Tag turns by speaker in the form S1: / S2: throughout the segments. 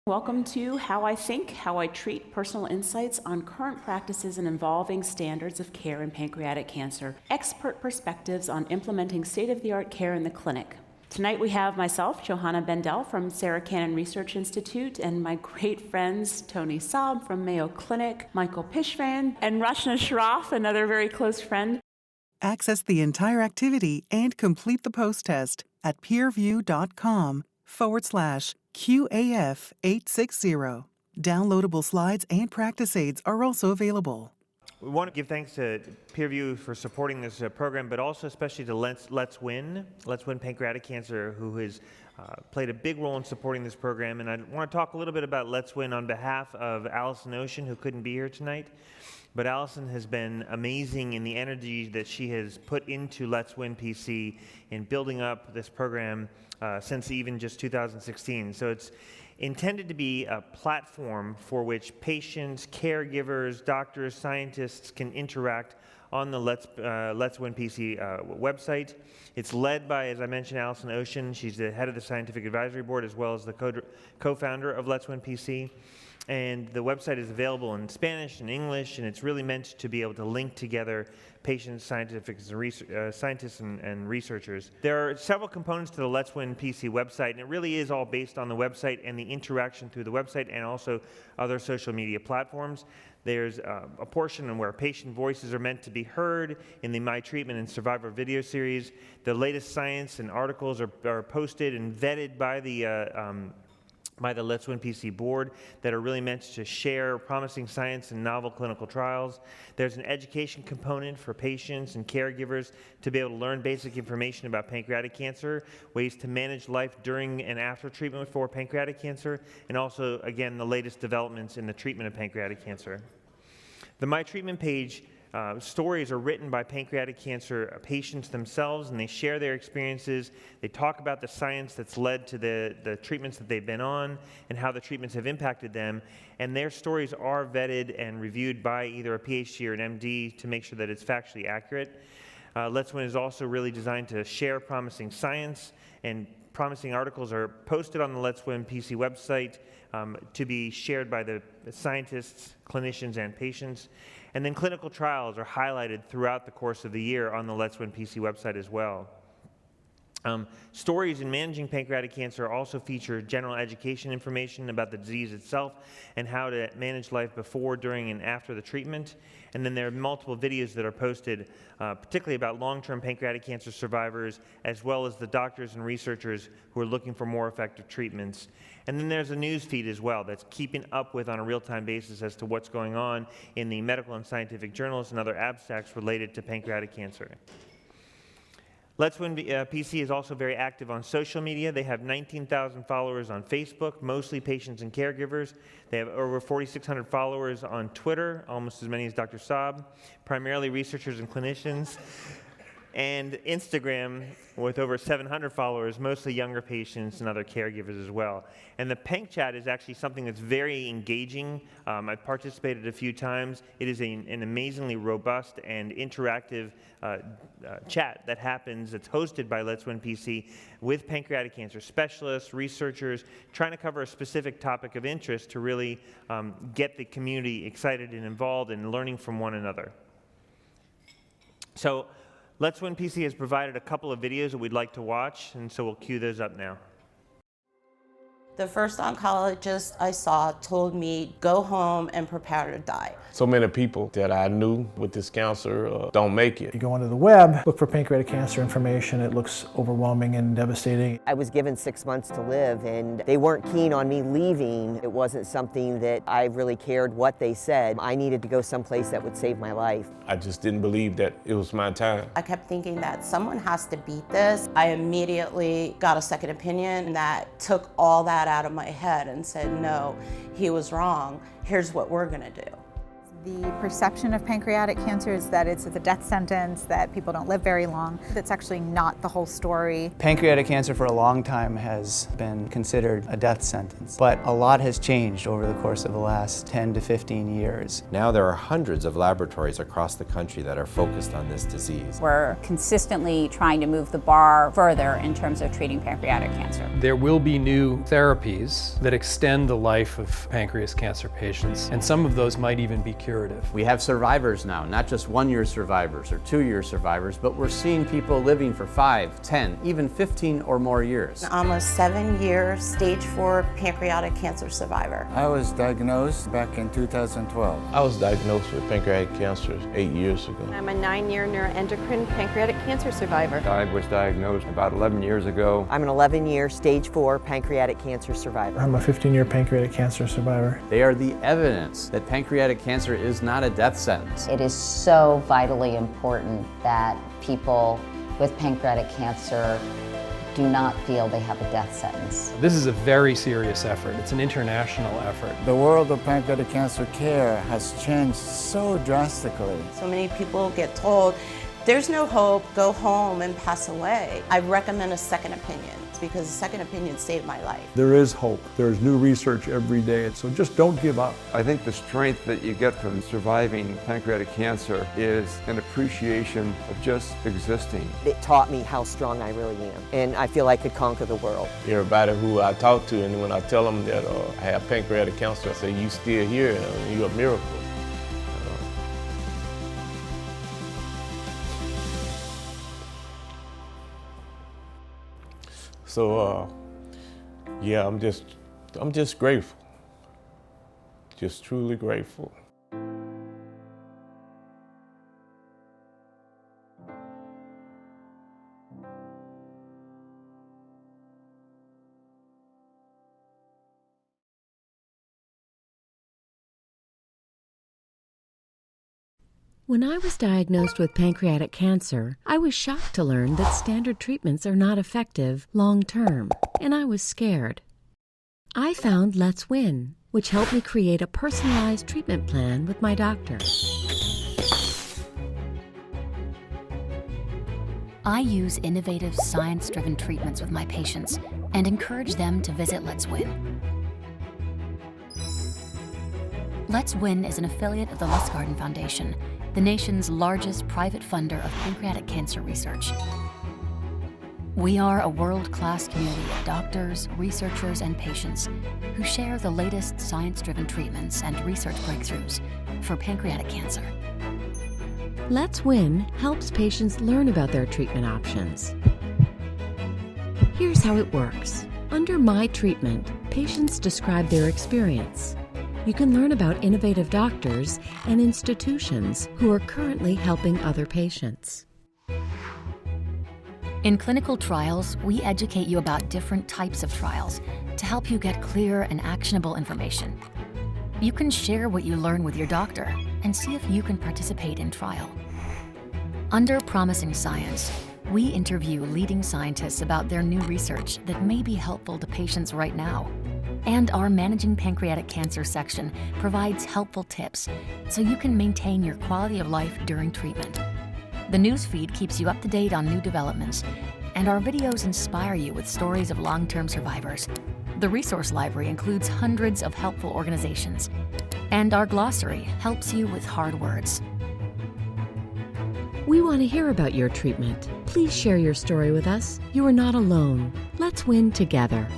S1: Welcome to How I Think, How I Treat, personal insights on current practices and evolving standards of care in pancreatic cancer, expert perspectives on implementing state-of-the-art care in the clinic. Tonight we have myself, Johanna Bendel from Sarah Cannon Research Institute, and my great friends, Tony Saab from Mayo Clinic, Michael Pishvan, and Rashna Shroff, another very close friend.
S2: Access the entire activity and complete the post-test at peerview.com/QAF860. Downloadable slides and practice aids are also available.
S3: We want to give thanks to PeerView for supporting this program, but also especially to Let's Win Pancreatic Cancer, who has played a big role in supporting this program. And I want to talk a little bit about Let's Win on behalf of Allison Ocean, who couldn't be here tonight. But Allison has been amazing in the energy that she has put into Let's Win PC in building up this program since even just 2016. So it's intended to be a platform for which patients, caregivers, doctors, scientists can interact on the Let's Win PC website. It's led by, as I mentioned, Allison Ocean. She's the head of the scientific advisory board as well as the co-founder of Let's Win PC. And the website is available in Spanish and English, and it's really meant to be able to link together patients, scientists, and researchers. There are several components to the Let's Win PC website, and it really is all based on the website and the interaction through the website and also other social media platforms. There's a portion where patient voices are meant to be heard in the My Treatment and Survivor video series. The latest science and articles are posted and vetted by the Let's Win PC board that are really meant to share promising science and novel clinical trials. There's an education component for patients and caregivers to be able to learn basic information about pancreatic cancer, ways to manage life during and after treatment for pancreatic cancer, and also, again, the latest developments in the treatment of pancreatic cancer. The My Treatment page stories are written by pancreatic cancer patients themselves, and they share their experiences. They talk about the science that's led to the treatments that they've been on and how the treatments have impacted them. And their stories are vetted and reviewed by either a PhD or an MD to make sure that it's factually accurate. Let's Win is also really designed to share promising science, and promising articles are posted on the Let's Win PC website to be shared by the scientists, clinicians, and patients. And then clinical trials are highlighted throughout the course of the year on the Let's Win PC website as well. Stories in managing pancreatic cancer also feature general education information about the disease itself and how to manage life before, during, and after the treatment. And then there are multiple videos that are posted, particularly about long-term pancreatic cancer survivors, as well as the doctors and researchers who are looking for more effective treatments. And then there's a news feed as well that's keeping up with on a real-time basis as to what's going on in the medical and scientific journals and other abstracts related to pancreatic cancer. Let's Win PC is also very active on social media. They have 19,000 followers on Facebook, mostly patients and caregivers. They have over 4,600 followers on Twitter, almost as many as Dr. Saab, primarily researchers and clinicians. And Instagram with over 700 followers, mostly younger patients and other caregivers as well. And the Panc Chat is actually something that's very engaging. I've participated a few times. It is an amazingly robust and interactive chat that happens, that's hosted by Let's Win PC with pancreatic cancer specialists, researchers, trying to cover a specific topic of interest to really get the community excited and involved in learning from one another. So Let's Win PC has provided a couple of videos that we'd like to watch, and so we'll cue those up now.
S4: The first oncologist I saw told me, go home and prepare to die.
S5: So many people that I knew with this cancer don't make it.
S6: You go onto the web, look for pancreatic cancer information. It looks overwhelming and devastating.
S7: I was given 6 months to live, and they weren't keen on me leaving. It wasn't something that I really cared what they said. I needed to go someplace that would save my life.
S5: I just didn't believe that it was my time.
S4: I kept thinking that someone has to beat this. I immediately got a second opinion that took all that out of my head and said, no, he was wrong. Here's what we're gonna do.
S8: The perception of pancreatic cancer is that it's a death sentence, that people don't live very long. That's actually not the whole story.
S9: Pancreatic cancer for a long time has been considered a death sentence, but a lot has changed over the course of the last 10 to 15 years.
S10: Now there are hundreds of laboratories across the country that are focused on this disease.
S11: We're consistently trying to move the bar further in terms of treating pancreatic cancer.
S12: There will be new therapies that extend the life of pancreas cancer patients, and some of those might even be curative.
S13: We have survivors now, not just 1-year survivors or 2-year survivors, but we're seeing people living for 5, 10, even 15 or more years.
S4: I'm a 7-year stage 4 pancreatic cancer survivor.
S14: I was diagnosed back in 2012.
S5: I was diagnosed with pancreatic cancer 8 years ago.
S15: I'm a 9-year neuroendocrine pancreatic cancer survivor.
S16: I was diagnosed about 11 years ago.
S7: I'm an 11-year stage 4 pancreatic cancer survivor.
S6: I'm a 15-year pancreatic cancer survivor.
S13: They are the evidence that pancreatic cancer is not a death sentence.
S11: It is so vitally important that people with pancreatic cancer do not feel they have a death sentence.
S12: This is a very serious effort. It's an international effort.
S14: The world of pancreatic cancer care has changed so drastically.
S4: So many people get told, there's no hope, go home and pass away. I recommend a second opinion because a second opinion saved my life.
S17: There is hope. There's new research every day, so just don't give up.
S16: I think the strength that you get from surviving pancreatic cancer is an appreciation of just existing.
S7: It taught me how strong I really am, and I feel I could conquer the world.
S5: Everybody who I talk to, and when I tell them that I have pancreatic cancer, I say, you still here, you're a miracle. So, yeah, I'm just grateful. Just truly grateful.
S18: When I was diagnosed with pancreatic cancer, I was shocked to learn that standard treatments are not effective long-term, and I was scared. I found Let's Win, which helped me create a personalized treatment plan with my doctor.
S19: I use innovative, science-driven treatments with my patients and encourage them to visit Let's Win. Let's Win is an affiliate of the Lustgarten Foundation, the nation's largest private funder of pancreatic cancer research. We are a world-class community of doctors, researchers, and patients who share the latest science-driven treatments and research breakthroughs for pancreatic cancer.
S18: Let's Win helps patients learn about their treatment options. Here's how it works. Under My Treatment, patients describe their experience. You can learn about innovative doctors and institutions who are currently helping other patients.
S19: In clinical trials, we educate you about different types of trials to help you get clear and actionable information. You can share what you learn with your doctor and see if you can participate in trial. Under Promising Science, we interview leading scientists about their new research that may be helpful to patients right now. And our Managing Pancreatic Cancer section provides helpful tips so you can maintain your quality of life during treatment. The newsfeed keeps you up to date on new developments, and our videos inspire you with stories of long-term survivors. The resource library includes hundreds of helpful organizations, and our glossary helps you with hard words.
S18: We want to hear about your treatment. Please share your story with us. You are not alone. Let's win together.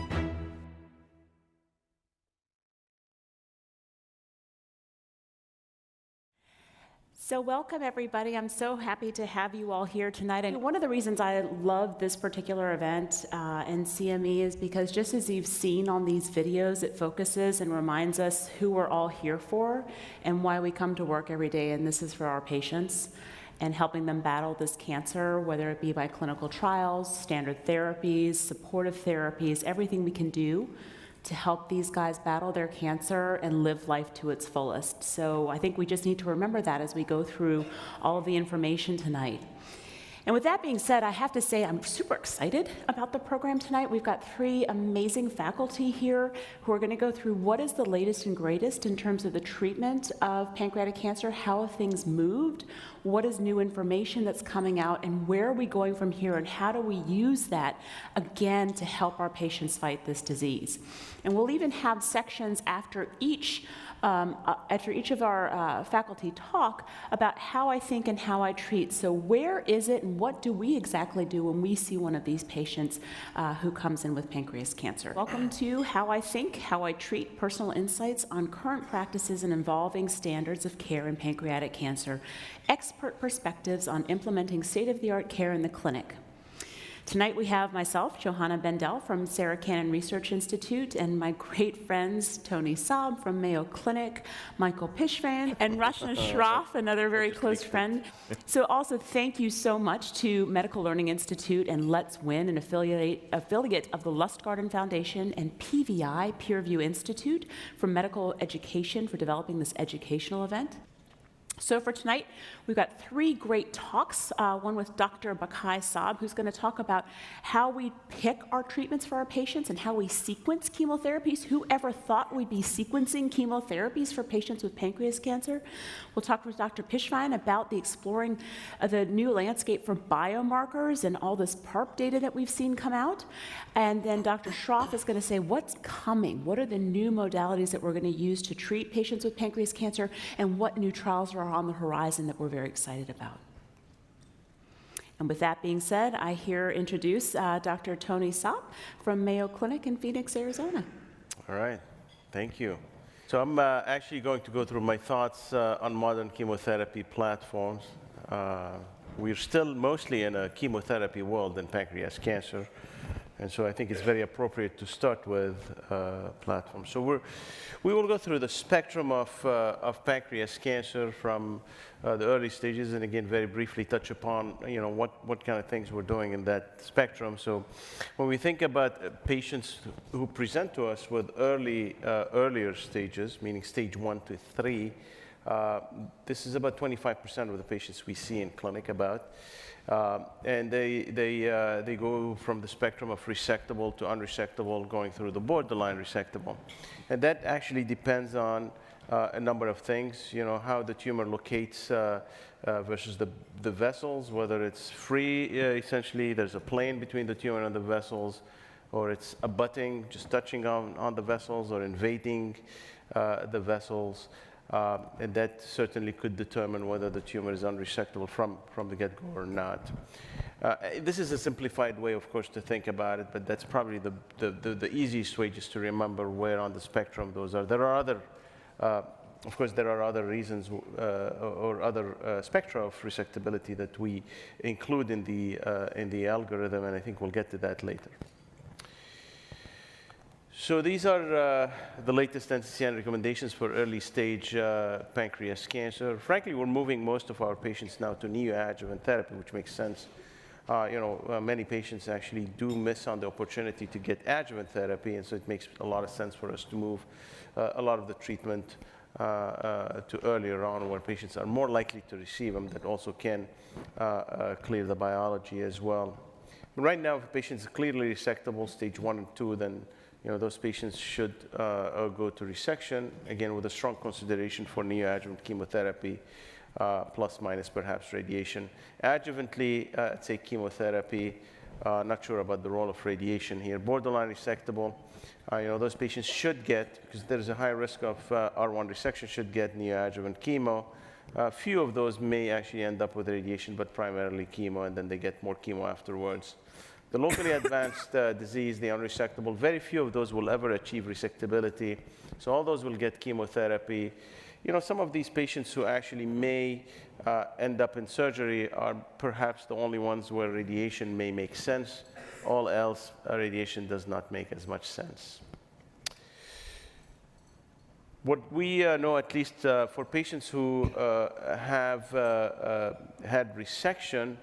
S1: So welcome everybody. I'm so happy to have you all here tonight. And one of the reasons I love this particular event in CME is because just as you've seen on these videos, it focuses and reminds us who we're all here for and why we come to work every day. And this is for our patients and helping them battle this cancer, whether it be by clinical trials, standard therapies, supportive therapies, everything we can do to help these guys battle their cancer and live life to its fullest. So I think we just need to remember that as we go through all of the information tonight. And with that being said, I have to say I'm super excited about the program tonight. We've got 3 amazing faculty here who are going to go through what is the latest and greatest in terms of the treatment of pancreatic cancer, how have things moved, what is new information that's coming out, and where are we going from here, and how do we use that, again, to help our patients fight this disease. And we'll even have sections after each of our faculty talk about how I think and how I treat. So where is it and what do we exactly do when we see one of these patients who comes in with pancreas cancer? Welcome to How I Think, How I Treat, personal insights on current practices and evolving standards of care in pancreatic cancer, expert perspectives on implementing state-of-the-art care in the clinic. Tonight we have myself, Johanna Bendel from Sarah Cannon Research Institute, and my great friends, Tony Saab from Mayo Clinic, Michael Pishvan, and Rashna Shroff, another very close friend. So also thank you so much to Medical Learning Institute and Let's Win, an affiliate of the Lustgarten Foundation, and PVI, Peer Review Institute, for medical education for developing this educational event. So for tonight, we've got 3 great talks, one with Dr. Bakai Saab, who's going to talk about how we pick our treatments for our patients and how we sequence chemotherapies. Who ever thought we'd be sequencing chemotherapies for patients with pancreas cancer? We'll talk with Dr. Pishvan about the exploring the new landscape for biomarkers and all this PARP data that we've seen come out. And then Dr. Shroff is going to say what's coming, what are the new modalities that we're going to use to treat patients with pancreas cancer, and what new trials are on the horizon that we're very excited about. And with that being said, I here introduce Dr. Tony Saab from Mayo Clinic in Phoenix, Arizona.
S20: All right, thank you. So I'm actually going to go through my thoughts on modern chemotherapy platforms. We're still mostly in a chemotherapy world in pancreas cancer. And so I think it's very appropriate to start with platforms. So we will go through the spectrum of pancreas cancer from the early stages, and again, very briefly touch upon what kind of things we're doing in that spectrum. So when we think about patients who present to us with earlier stages, meaning stage 1 to 3, this is about 25% of the patients we see in clinic about. And they go from the spectrum of resectable to unresectable, going through the borderline resectable. And that actually depends on a number of things, how the tumor locates versus the vessels, whether it's free, essentially, there's a plane between the tumor and the vessels, or it's abutting, just touching on the vessels, or invading the vessels. And that certainly could determine whether the tumor is unresectable from the get-go or not. This is a simplified way, of course, to think about it, but that's probably the easiest way just to remember where on the spectrum those are. There are other, of course, there are other reasons or other spectra of resectability that we include in the algorithm, and I think we'll get to that later. So these are the latest NCCN recommendations for early stage pancreas cancer. Frankly, we're moving most of our patients now to neoadjuvant therapy, which makes sense. Many patients actually do miss on the opportunity to get adjuvant therapy, and so it makes a lot of sense for us to move a lot of the treatment to earlier on, where patients are more likely to receive them, that also can clear the biology as well. Right now, if a patient is clearly resectable, stage 1 and 2, then those patients should go to resection, again, with a strong consideration for neoadjuvant chemotherapy, plus minus perhaps radiation. Adjuvantly, say chemotherapy, not sure about the role of radiation here. Borderline resectable, those patients should get, because there's a high risk of R1 resection, should get neoadjuvant chemo. A few of those may actually end up with radiation, but primarily chemo, and then they get more chemo afterwards. The locally advanced disease, the unresectable, very few of those will ever achieve resectability. So all those will get chemotherapy. Some of these patients who actually may end up in surgery are perhaps the only ones where radiation may make sense. All else, radiation does not make as much sense. What we know, at least for patients who have had resection,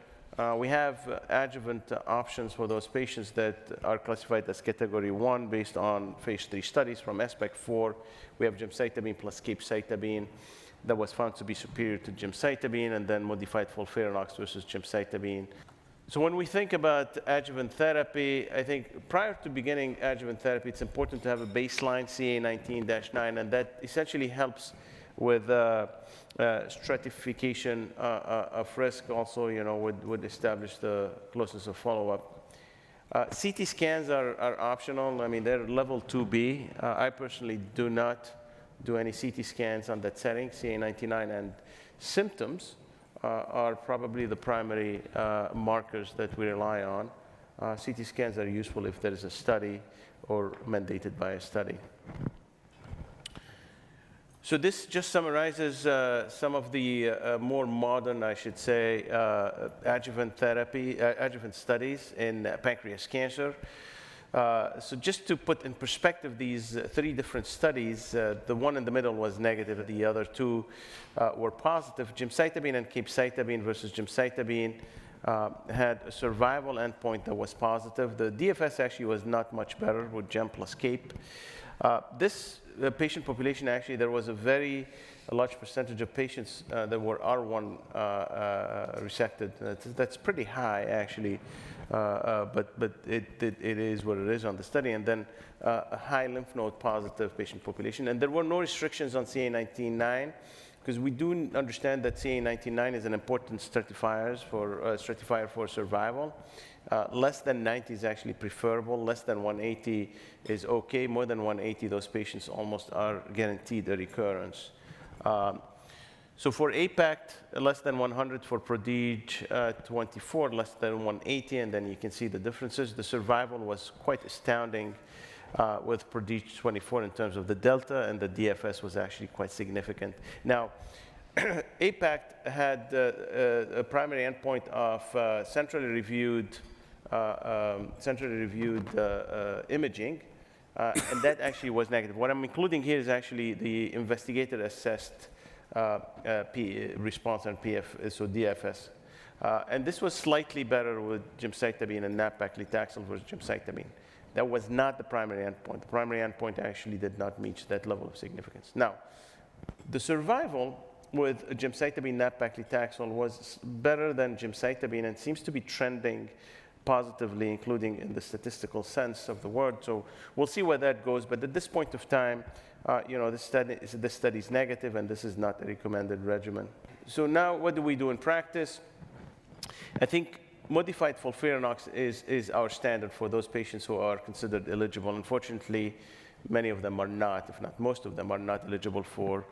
S20: we have adjuvant options for those patients that are classified as category 1 based on phase 3 studies from SPECT4. We have gemcitabine plus capecitabine that was found to be superior to gemcitabine, and then modified FOLFIRINOX versus gemcitabine. So when we think about adjuvant therapy, I think prior to beginning adjuvant therapy, it's important to have a baseline CA19-9, and that essentially helps with stratification of risk. Also, would establish the closeness of follow-up. CT scans are optional. I mean, they're level 2B. I personally do not do any CT scans on that setting. CA19-9 and symptoms are probably the primary markers that we rely on. CT scans are useful if there is a study or mandated by a study. So this just summarizes some of the more modern, I should say, adjuvant therapy, adjuvant studies in pancreas cancer. So just to put in perspective these 3 different studies, the one in the middle was negative, the other 2 were positive. Gemcitabine and capecitabine versus gemcitabine had a survival endpoint that was positive. The DFS actually was not much better with gem plus cape. This patient population, actually, there was a very large percentage of patients that were R1 resected. That's pretty high, actually, but it is what it is on the study. And then a high lymph node positive patient population. And there were no restrictions on CA19-9, because we do understand that CA19-9 is an important stratifier for survival. Less than 90 is actually preferable. Less than 180 is okay. More than 180, those patients almost are guaranteed a recurrence. So for APACT, less than 100. For PRODIGE 24, less than 180. And then you can see the differences. The survival was quite astounding with PRODIGE 24 in terms of the delta, and the DFS was actually quite significant. Now, APACT had a primary endpoint of centrally reviewed imaging, and that actually was negative. What I'm including here is actually the investigator-assessed response on PF, so DFS. And this was slightly better with gemcitabine and nab-paclitaxel versus gemcitabine. That was not the primary endpoint. The primary endpoint actually did not reach that level of significance. Now, the survival with gemcitabine nab-paclitaxel was better than gemcitabine and seems to be trending positively, including in the statistical sense of the word. So we'll see where that goes. But at this point of time, this study is negative, and this is not a recommended regimen. So now, what do we do in practice? I think modified FOLFIRINOX is our standard for those patients who are considered eligible. Unfortunately, many of them are not, if not most of them, are not eligible for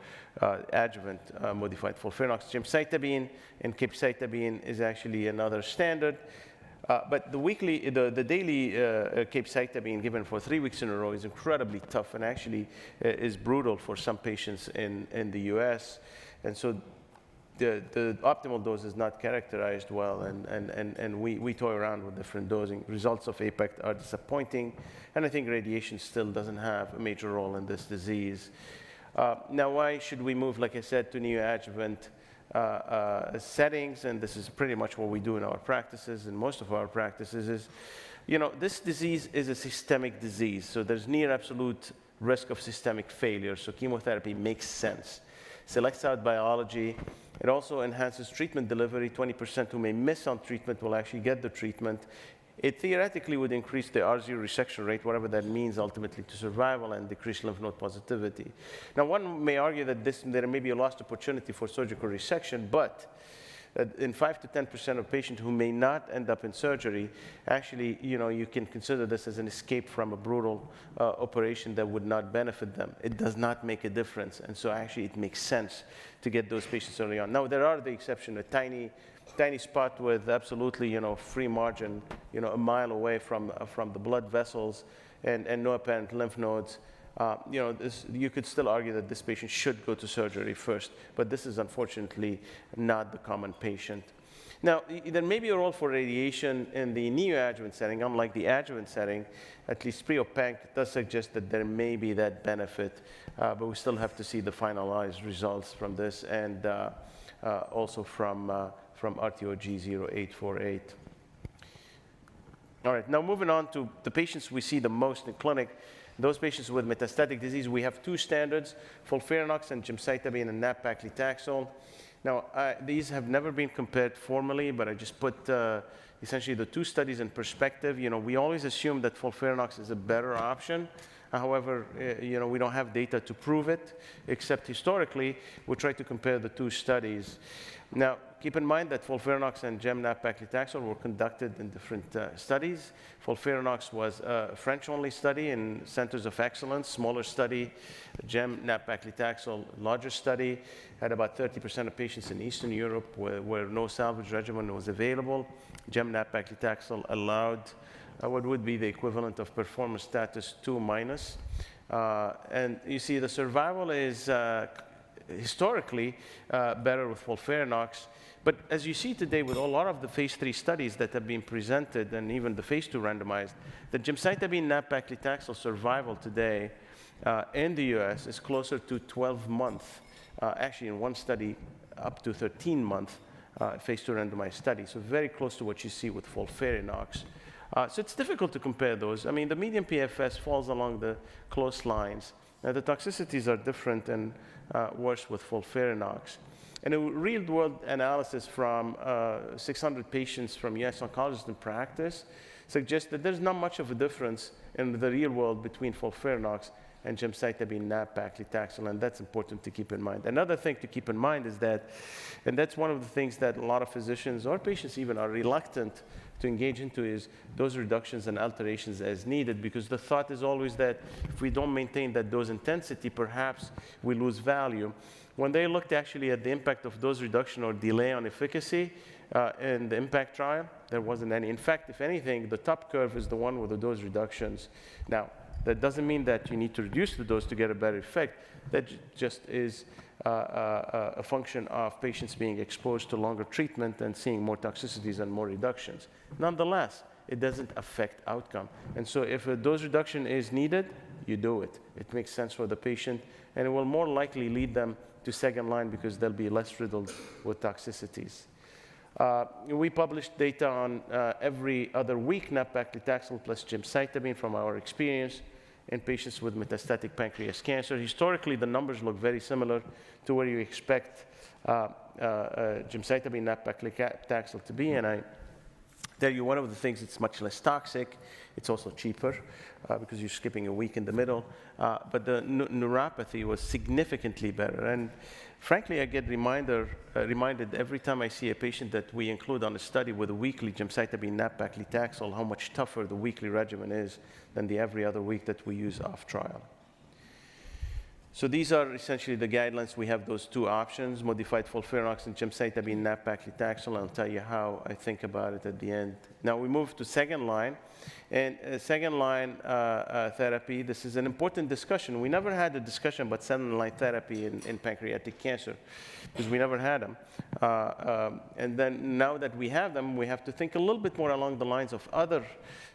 S20: adjuvant modified FOLFIRINOX. Gemcitabine and capecitabine is actually another standard. But the daily capecitabine given for 3 weeks in a row is incredibly tough, and actually is brutal for some patients in the US. And so the optimal dose is not characterized well, and we toy around with different dosing. Results of APACT are disappointing, and I think radiation still doesn't have a major role in this disease. Now, why should we move, like I said, to neoadjuvant settings? And this is pretty much what we do in our practices, in most of our practices, is, this disease is a systemic disease, so there's near absolute risk of systemic failure, so chemotherapy makes sense. Selects out biology. It also enhances treatment delivery. 20% who may miss on treatment will actually get the treatment. It theoretically would increase the R0 resection rate, whatever that means ultimately, to survival, and decrease lymph node positivity. Now, one may argue that there may be a lost opportunity for surgical resection, but in 5 to 10% of patients who may not end up in surgery, actually, you can consider this as an escape from a brutal operation that would not benefit them. It does not make a difference, and so actually it makes sense to get those patients early on. Now, there are the exceptions, a tiny spot with absolutely, free margin, a mile away from the blood vessels and no apparent lymph nodes. You could still argue that this patient should go to surgery first, but this is unfortunately not the common patient. Now, there may be a role for radiation in the neoadjuvant setting. Unlike the adjuvant setting, at least pre-OPANC does suggest that there may be that benefit, but we still have to see the finalized results from this, and also from RTOG 0848. All right, now moving on to the patients we see the most in clinic. Those patients with metastatic disease, we have 2 standards, FOLFIRINOX and gemcitabine and nab-paclitaxel. Now, these have never been compared formally, but I just put essentially the two studies in perspective. We always assume that FOLFIRINOX is a better option. However, we don't have data to prove it, except historically, we try to compare the two studies. Now, keep in mind that FOLFIRINOX and gem-nab-paclitaxel were conducted in different studies. FOLFIRINOX was a French-only study in centers of excellence, smaller study. Gem-nab-paclitaxel, larger study, had about 30% of patients in Eastern Europe where no salvage regimen was available. Gem-nab-paclitaxel allowed what would be the equivalent of performance status 2-. And you see the survival is historically better with FOLFIRINOX. But as you see today with a lot of the phase 3 studies that have been presented and even the phase 2 randomized, the gemcitabine-nab-paclitaxel survival today in the US is closer to 12 months. Actually, in one study, up to 13 months phase 2 randomized study. So very close to what you see with FOLFIRINOX. So it's difficult to compare those. I mean, the median PFS falls along the close lines. Now, the toxicities are different and worse with FOLFIRINOX. And a real-world analysis from 600 patients from US oncologists in practice suggests that there's not much of a difference in the real world between FOLFIRINOX and gemcitabine-nab-paclitaxel, and that's important to keep in mind. Another thing to keep in mind is that, and that's one of the things that a lot of physicians or patients even are reluctant to engage into, is dose reductions and alterations as needed, because the thought is always that if we don't maintain that dose intensity, perhaps we lose value. When they looked actually at the impact of dose reduction or delay on efficacy in the MPACT trial, there wasn't any. In fact, if anything, the top curve is the one with the dose reductions. Now, that doesn't mean that you need to reduce the dose to get a better effect. That just is a function of patients being exposed to longer treatment and seeing more toxicities and more reductions. Nonetheless, it doesn't affect outcome. And so if a dose reduction is needed, you do it. It makes sense for the patient, and it will more likely lead them to second line because they'll be less riddled with toxicities. We published data on every other week nab-paclitaxel plus gemcitabine from our experience in patients with metastatic pancreas cancer. Historically, the numbers look very similar to where you expect gemcitabine nab-paclitaxel to be, and I tell you one of the things, it's much less toxic. It's also cheaper because you're skipping a week in the middle. But the neuropathy was significantly better. And frankly, I get reminded every time I see a patient that we include on a study with a weekly gemcitabine nab-paclitaxel, how much tougher the weekly regimen is than the every other week that we use off trial. So these are essentially the guidelines. We have those two options, modified FOLFIRINOX and gemcitabine nab-paclitaxel. I'll tell you how I think about it at the end. Now we move to second line. And second line therapy, this is an important discussion. We never had a discussion about second line therapy in pancreatic cancer because we never had them. And then now that we have them, we have to think a little bit more along the lines of other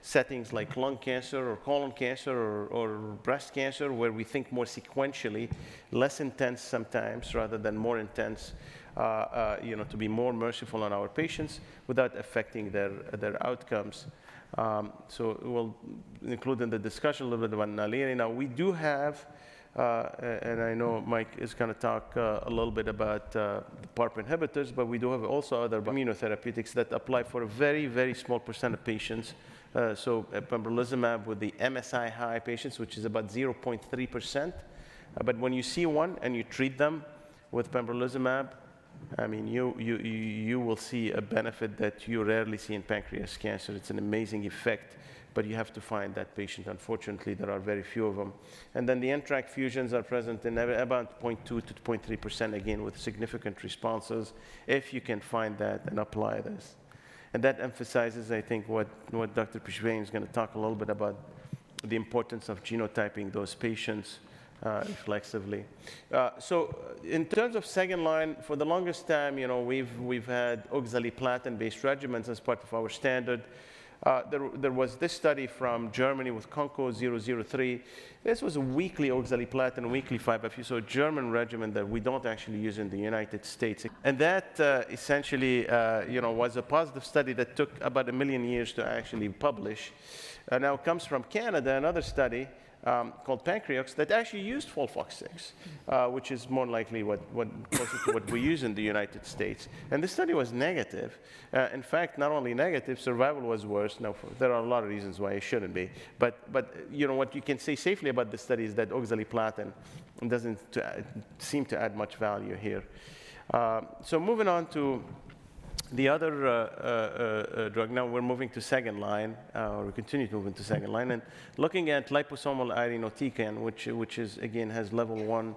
S20: settings like lung cancer or colon cancer or breast cancer, where we think more sequentially, less intense sometimes rather than more intense, to be more merciful on our patients without affecting their outcomes. So we'll include in the discussion a little bit about nal-IRI. Now, we do have, and I know Mike is going to talk a little bit about the PARP inhibitors, but we do have also other immunotherapeutics that apply for a very, very small percent of patients. So pembrolizumab with the MSI high patients, which is about 0.3%. But when you see one and you treat them with pembrolizumab, I mean, you will see a benefit that you rarely see in pancreas cancer. It's an amazing effect, but you have to find that patient. Unfortunately, there are very few of them. And then the NTRK fusions are present in about 0.2 to 0.3%, again, with significant responses, if you can find that and apply this. And that emphasizes, I think, what Dr. Pishwain is going to talk a little bit about, the importance of genotyping those patients reflexively. So in terms of second line, for the longest time, we've had oxaliplatin-based regimens as part of our standard. There was this study from Germany with Conco 003. This was a weekly oxaliplatin, weekly 5-FU, so a German regimen that we don't actually use in the United States. And that essentially, was a positive study that took about 1 million years to actually publish. Now it comes from Canada, another study called Pancreatic that actually used FOLFOX6, which is more likely closer to what we use in the United States. And this study was negative. In fact, not only negative, survival was worse. Now, there are a lot of reasons why it shouldn't be. But what you can say safely about this study is that oxaliplatin doesn't seem to add much value here. So moving on to the other drug, now we're moving to second line, or we continue to move into second line, and looking at liposomal irinotecan, which is, again, has level 1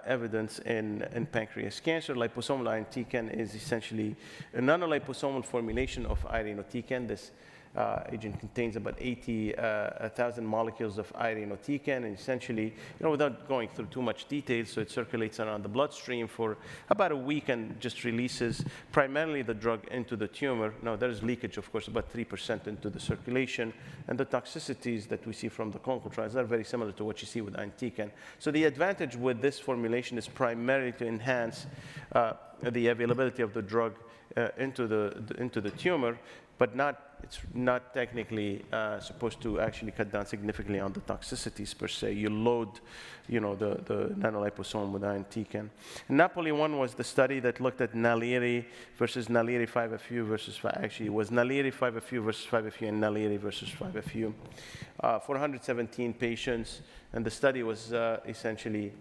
S20: evidence in pancreas cancer. Liposomal irinotecan is essentially a nanoliposomal formulation of irinotecan. This agent contains about 80,000 molecules of irinotecan, and essentially, without going through too much detail, so it circulates around the bloodstream for about a week and just releases primarily the drug into the tumor. Now, there is leakage, of course, about 3% into the circulation, and the toxicities that we see from the clinical trials are very similar to what you see with irinotecan. So the advantage with this formulation is primarily to enhance the availability of the drug into the tumor, but it's not technically supposed to actually cut down significantly on the toxicities per se. You load, the nanoliposome with irinotecan. Napoli-1 was the study that looked at nal-IRI versus nal-IRI 5-FU versus, actually it was nal-IRI 5-FU versus 5-FU and nal-IRI versus 5-FU. 417 patients, and the study was essentially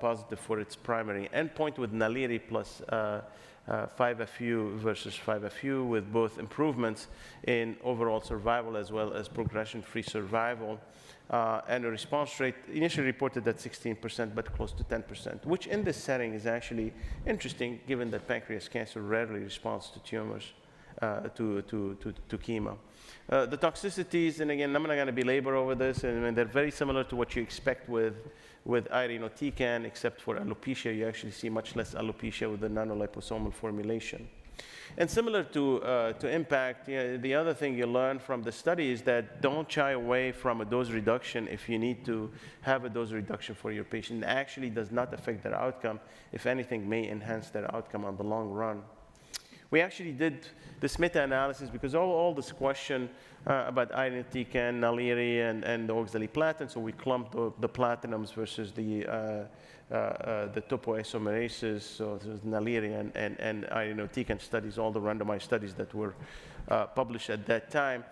S20: positive for its primary endpoint with nal-IRI plus 5-FU versus 5-FU, with both improvements in overall survival as well as progression-free survival, and a response rate initially reported at 16%, but close to 10%, which in this setting is actually interesting, given that pancreas cancer rarely responds to tumors, to chemo. The toxicities, and again, I'm not going to belabor over this, and they're very similar to what you expect with irinotecan, except for alopecia. You actually see much less alopecia with the nanoliposomal formulation. And similar to MPACT, the other thing you learn from the study is that don't shy away from a dose reduction if you need to have a dose reduction for your patient. It actually does not affect their outcome. If anything, may enhance their outcome on the long run. We actually did this meta-analysis because all this question about irinotecan, nal-IRI, and the oxaliplatin, so we clumped the platinums versus the topoisomerases, so there's nal-IRI and irinotecan studies, all the randomized studies that were published at that time.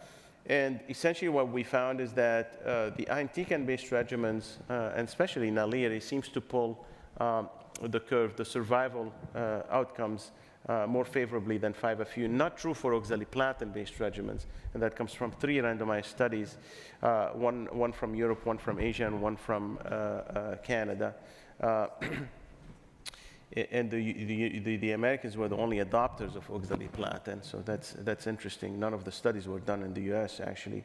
S20: And essentially what we found is that the irinotecan-based regimens, and especially nal-IRI, seems to pull the curve, the survival outcomes, more favorably than 5-FU. Not true for oxaliplatin-based regimens, and that comes from 3 randomized studies, one from Europe, one from Asia, and one from Canada. And the Americans were the only adopters of oxaliplatin, so that's interesting. None of the studies were done in the US, actually.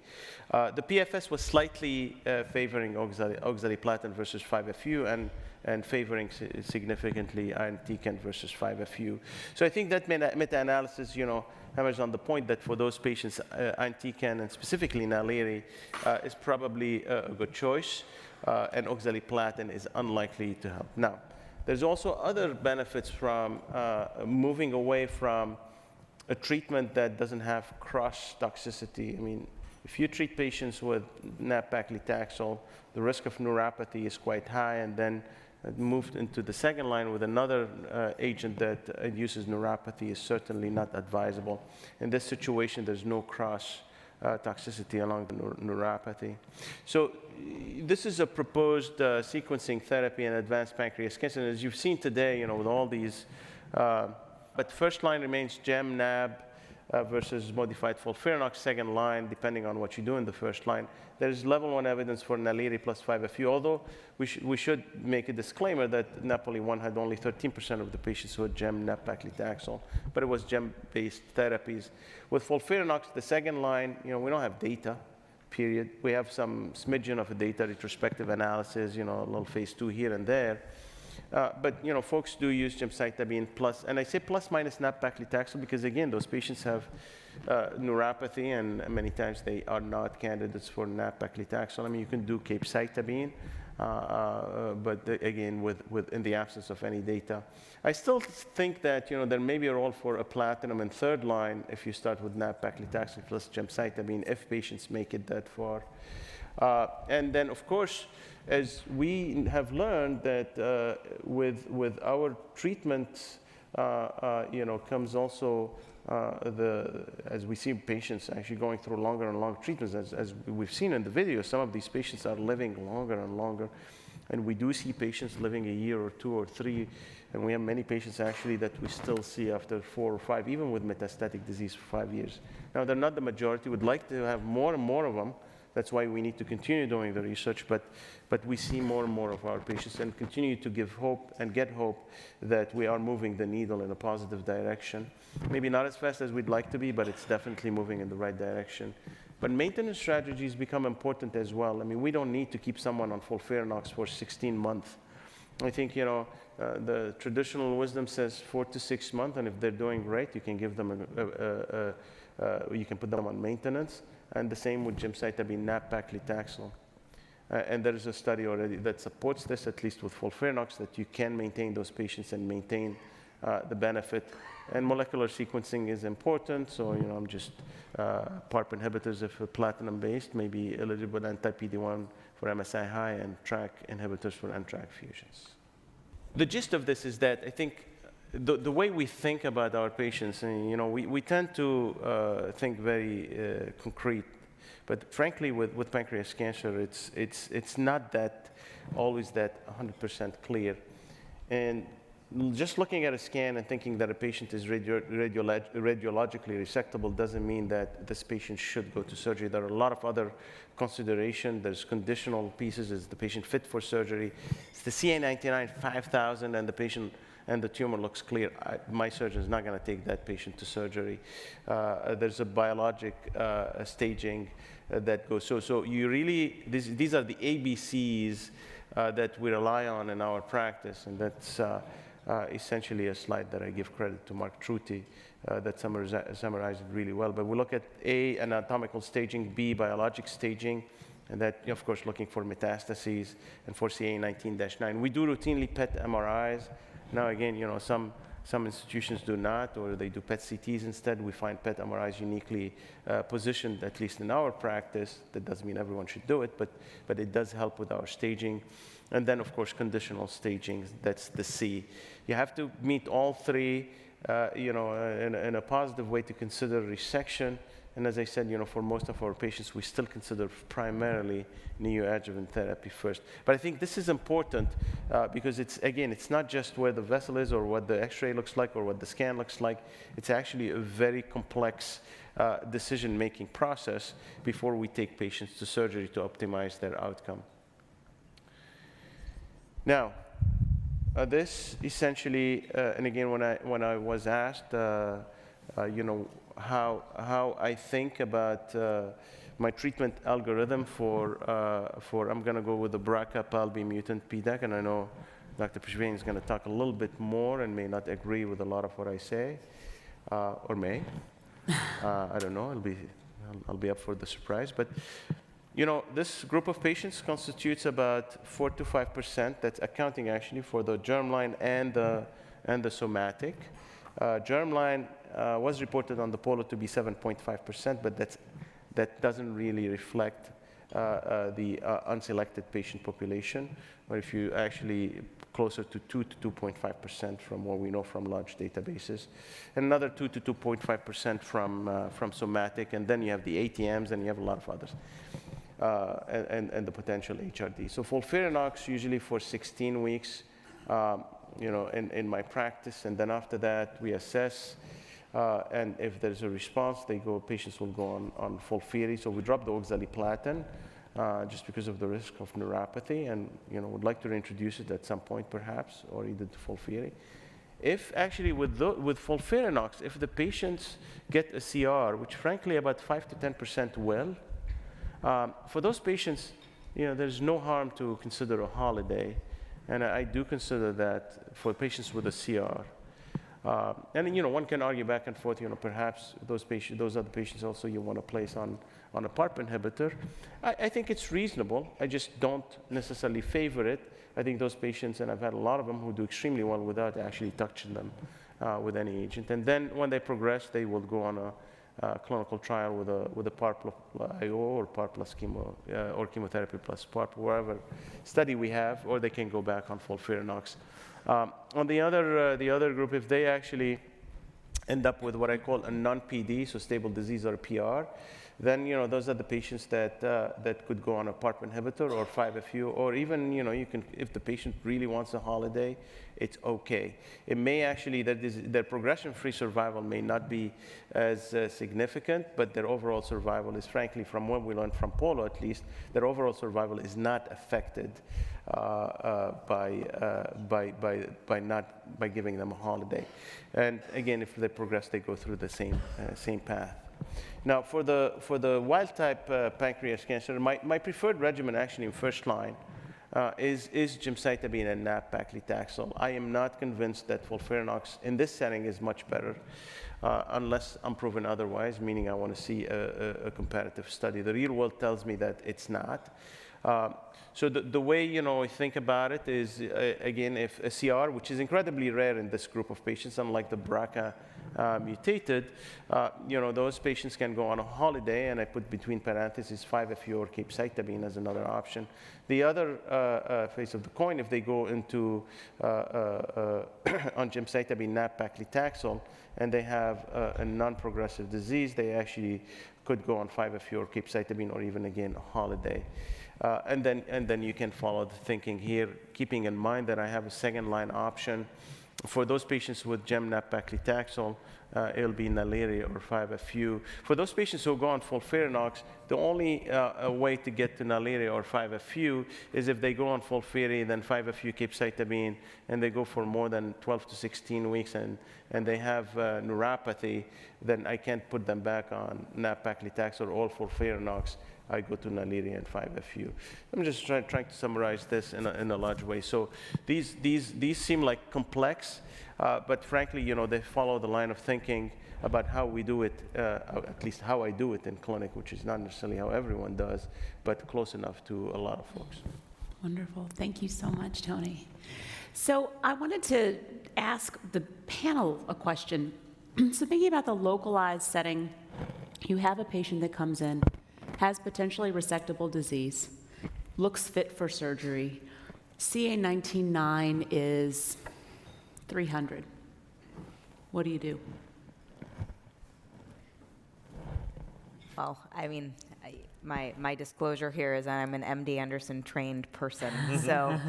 S20: The PFS was slightly favoring oxaliplatin versus 5-FU, and favoring significantly irinotecan versus 5-FU. So I think that meta-analysis, hammers on the point that for those patients, irinotecan and specifically nal-IRI is probably a good choice, and oxaliplatin is unlikely to help. Now, there's also other benefits from moving away from a treatment that doesn't have cross toxicity. I mean, if you treat patients with nab-paclitaxel, the risk of neuropathy is quite high, and then moved into the second line with another agent that induces neuropathy is certainly not advisable. In this situation, there's no cross toxicity along the neuropathy. So this is a proposed sequencing therapy in advanced pancreas cancer. And as you've seen today, with all these, but first line remains gem-nab versus modified FOLFIRINOX. Second line, depending on what you do in the first line. There is level 1 evidence for nal-IRI plus 5-FU, although we should make a disclaimer that Napoli-1 had only 13% of the patients who had gem-nab-paclitaxel, but it was gem-based therapies. With FOLFIRINOX, the second line, we don't have data, period. We have some smidgen of data, retrospective analysis, a little phase 2 here and there. But folks do use gemcitabine plus, and I say plus minus nab-paclitaxel because again, those patients have neuropathy, and many times they are not candidates for nab-paclitaxel. I mean, you can do capecitabine, but again, in the absence of any data. I still think that there may be a role for a platinum in third line if you start with nab-paclitaxel plus gemcitabine if patients make it that far. And then, of course, as we have learned that with our treatment, comes also as we see patients actually going through longer and longer treatments. As we've seen in the video, some of these patients are living longer and longer. And we do see patients living a year or 2 or 3. And we have many patients actually that we still see after 4 or 5, even with metastatic disease for 5 years. Now, they're not the majority. We'd like to have more and more of them. That's why we need to continue doing the research. But we see more and more of our patients and continue to give hope and get hope that we are moving the needle in a positive direction. Maybe not as fast as we'd like to be, but it's definitely moving in the right direction. But maintenance strategies become important as well. I mean, we don't need to keep someone on FOLFIRINOX for 16 months. I think, the traditional wisdom says 4 to 6 months, and if they're doing great, you can give them you can put them on maintenance. And the same with gemcitabine, nab-paclitaxel. And there is a study already that supports this, at least with FOLFIRINOX, that you can maintain those patients and maintain the benefit. And molecular sequencing is important. So, I'm just PARP inhibitors, if platinum-based, may be eligible, anti-PD-1 for MSI high, and TRAC inhibitors for NTRK fusions. The gist of this is that I think the way we think about our patients, and, we tend to think very concrete. But frankly, with pancreas cancer, it's not that always that 100% clear. And just looking at a scan and thinking that a patient is radiologically resectable doesn't mean that this patient should go to surgery. There are a lot of other considerations. There's conditional pieces. Is the patient fit for surgery? It's the CA19-9 5,000 and the patient and the tumor looks clear. My surgeon is not going to take that patient to surgery. There's a biologic staging that goes. So you really, these are the ABCs that we rely on in our practice, and that's essentially a slide that I give credit to Mark Truti that summarized it really well. But we look at A, anatomical staging, B, biologic staging, and that, of course, looking for metastases, and for CA19-9. We do routinely PET MRIs. Now, again, some institutions do not, or they do PET CTs instead. We find PET MRIs uniquely positioned, at least in our practice. That doesn't mean everyone should do it, but it does help with our staging. And then, of course, conditional staging, that's the C. You have to meet all three, in a positive way to consider resection. And as I said, for most of our patients, we still consider primarily neoadjuvant therapy first. But I think this is important because it's not just where the vessel is or what the X-ray looks like or what the scan looks like. It's actually a very complex decision-making process before we take patients to surgery to optimize their outcome. Now, this essentially, and again, when I was asked, how I think about my treatment algorithm for I'm going to go with the BRCA/PALB mutant PDAC, and I know Dr. Pishvani is going to talk a little bit more and may not agree with a lot of what I say, or may. I don't know. I'll be up for the surprise. But this group of patients constitutes about 4 to 5%. That's accounting actually for the germline and the somatic. Germline was reported on the Polo to be 7.5%, but that doesn't really reflect the unselected patient population, or if you actually closer to 2 to 2.5% from what we know from large databases, and another 2 to 2.5% from somatic, and then you have the ATMs, and you have a lot of others, and the potential HRD. So FOLFIRINOX usually for 16 weeks. In my practice, and then after that we assess, and if there's a response, patients will go on FOLFIRI. So we drop the oxaliplatin just because of the risk of neuropathy, and would like to reintroduce it at some point perhaps, or either to FOLFIRI. If actually with FOLFIRINOX, if the patients get a CR, which frankly about 5 to 10% will, for those patients, there's no harm to consider a holiday. And I do consider that for patients with a CR. And one can argue back and forth, perhaps those are the patients also you want to place on a PARP inhibitor. I think it's reasonable. I just don't necessarily favor it. I think those patients, and I've had a lot of them who do extremely well without actually touching them with any agent. And then when they progress, they will go on clinical trial with a PARP plus IO or PARP plus chemo or chemotherapy plus PARP, wherever study we have, or they can go back on FOLFIRINOX. On the other group, if they actually end up with what I call a non-PD, so stable disease or a PR, then those are the patients that could go on a PARP inhibitor or 5-FU, or even you can, if the patient really wants a holiday, it's okay. It may actually, their progression-free survival may not be as significant, but their overall survival is, frankly, from what we learned from Polo at least, their overall survival is not affected by giving them a holiday. And again, if they progress, they go through the same path. Now, for the wild-type pancreas cancer, my preferred regimen actually in first line is gemcitabine and nab-paclitaxel. I am not convinced that FOLFIRINOX in this setting is much better, unless I'm proven otherwise, meaning I want to see a comparative study. The real world tells me that it's not. So the way I think about it is, again, if a CR, which is incredibly rare in this group of patients, unlike the BRCA mutated, those patients can go on a holiday, and I put between parentheses 5-FU or capecitabine as another option. The other face of the coin, if they go into on gemcitabine nab-paclitaxel and they have a non-progressive disease, they actually could go on 5-FU or capecitabine or even again a holiday. And then you can follow the thinking here, keeping in mind that I have a second-line option. For those patients with gem nab-paclitaxel, it'll be nal-IRI or 5-FU. For those patients who go on FOLFIRINOX, the only way to get to nal-IRI or 5-FU is if they go on FOLFIRI, then 5-FU capecitabine, and they go for more than 12 to 16 weeks, and they have neuropathy, then I can't put them back on nab-paclitaxel or FOLFIRINOX. I go to nal-IRI and 5-FU. I'm just trying to summarize this in a large way. So these seem like complex, but frankly, they follow the line of thinking about how we do it, at least how I do it in clinic, which is not necessarily how everyone does, but close enough to a lot of folks.
S1: Wonderful. Thank you so much, Tony. So I wanted to ask the panel a question. So thinking about the localized setting, you have a patient that comes in, has potentially resectable disease, looks fit for surgery. CA19-9 is 300. What do you do?
S21: Well, I mean, my disclosure here is I'm an MD Anderson trained person. So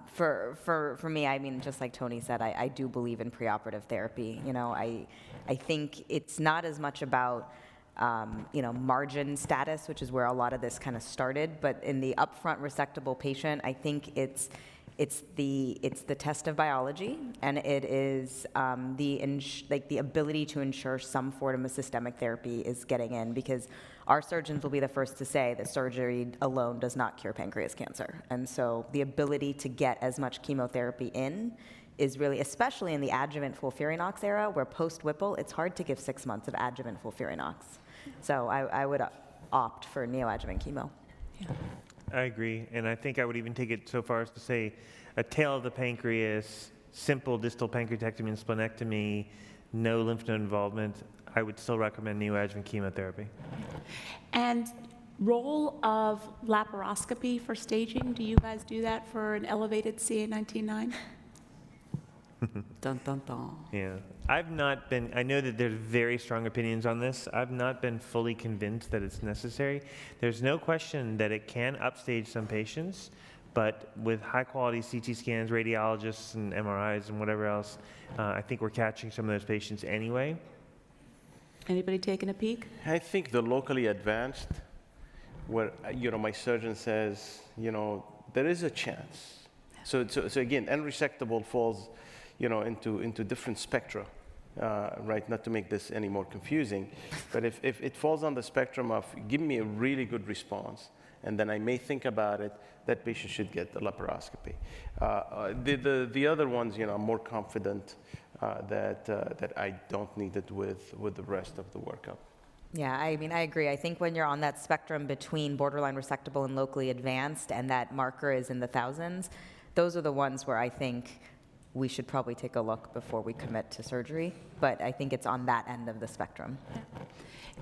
S21: for me, I mean, just like Tony said, I do believe in preoperative therapy. I think it's not as much about margin status, which is where a lot of this kind of started. But in the upfront resectable patient, I think it's the test of biology, and it is the ability to ensure some form of systemic therapy is getting in, because our surgeons will be the first to say that surgery alone does not cure pancreas cancer. And so the ability to get as much chemotherapy in is really, especially in the adjuvant FOLFIRINOX era, where post-Whipple, it's hard to give 6 months of adjuvant FOLFIRINOX. So I would opt for neoadjuvant chemo.
S1: Yeah.
S3: I agree, and I think I would even take it so far as to say a tail of the pancreas, simple distal pancreatectomy and splenectomy, no lymph node involvement. I would still recommend neoadjuvant chemotherapy.
S1: And role of laparoscopy for staging, do you guys do that for an elevated CA19-9? Dun, dun, dun.
S3: Yeah, I've not been, I know that there's very strong opinions on this. I've not been fully convinced that it's necessary. There's no question that it can upstage some patients, but with high quality CT scans, radiologists and MRIs and whatever else, I think we're catching some of those patients anyway.
S1: Anybody taking a peek?
S20: I think the locally advanced, where my surgeon says, there is a chance. So again, unresectable falls into different spectra, right? Not to make this any more confusing, but if it falls on the spectrum of give me a really good response, and then I may think about it, that patient should get the laparoscopy. The other ones, I'm more confident that I don't need it with the rest of the workup.
S21: Yeah, I mean, I agree. I think when you're on that spectrum between borderline resectable and locally advanced, and that marker is in the thousands, those are the ones where I think we should probably take a look before we commit to surgery. But I think it's on that end of the spectrum.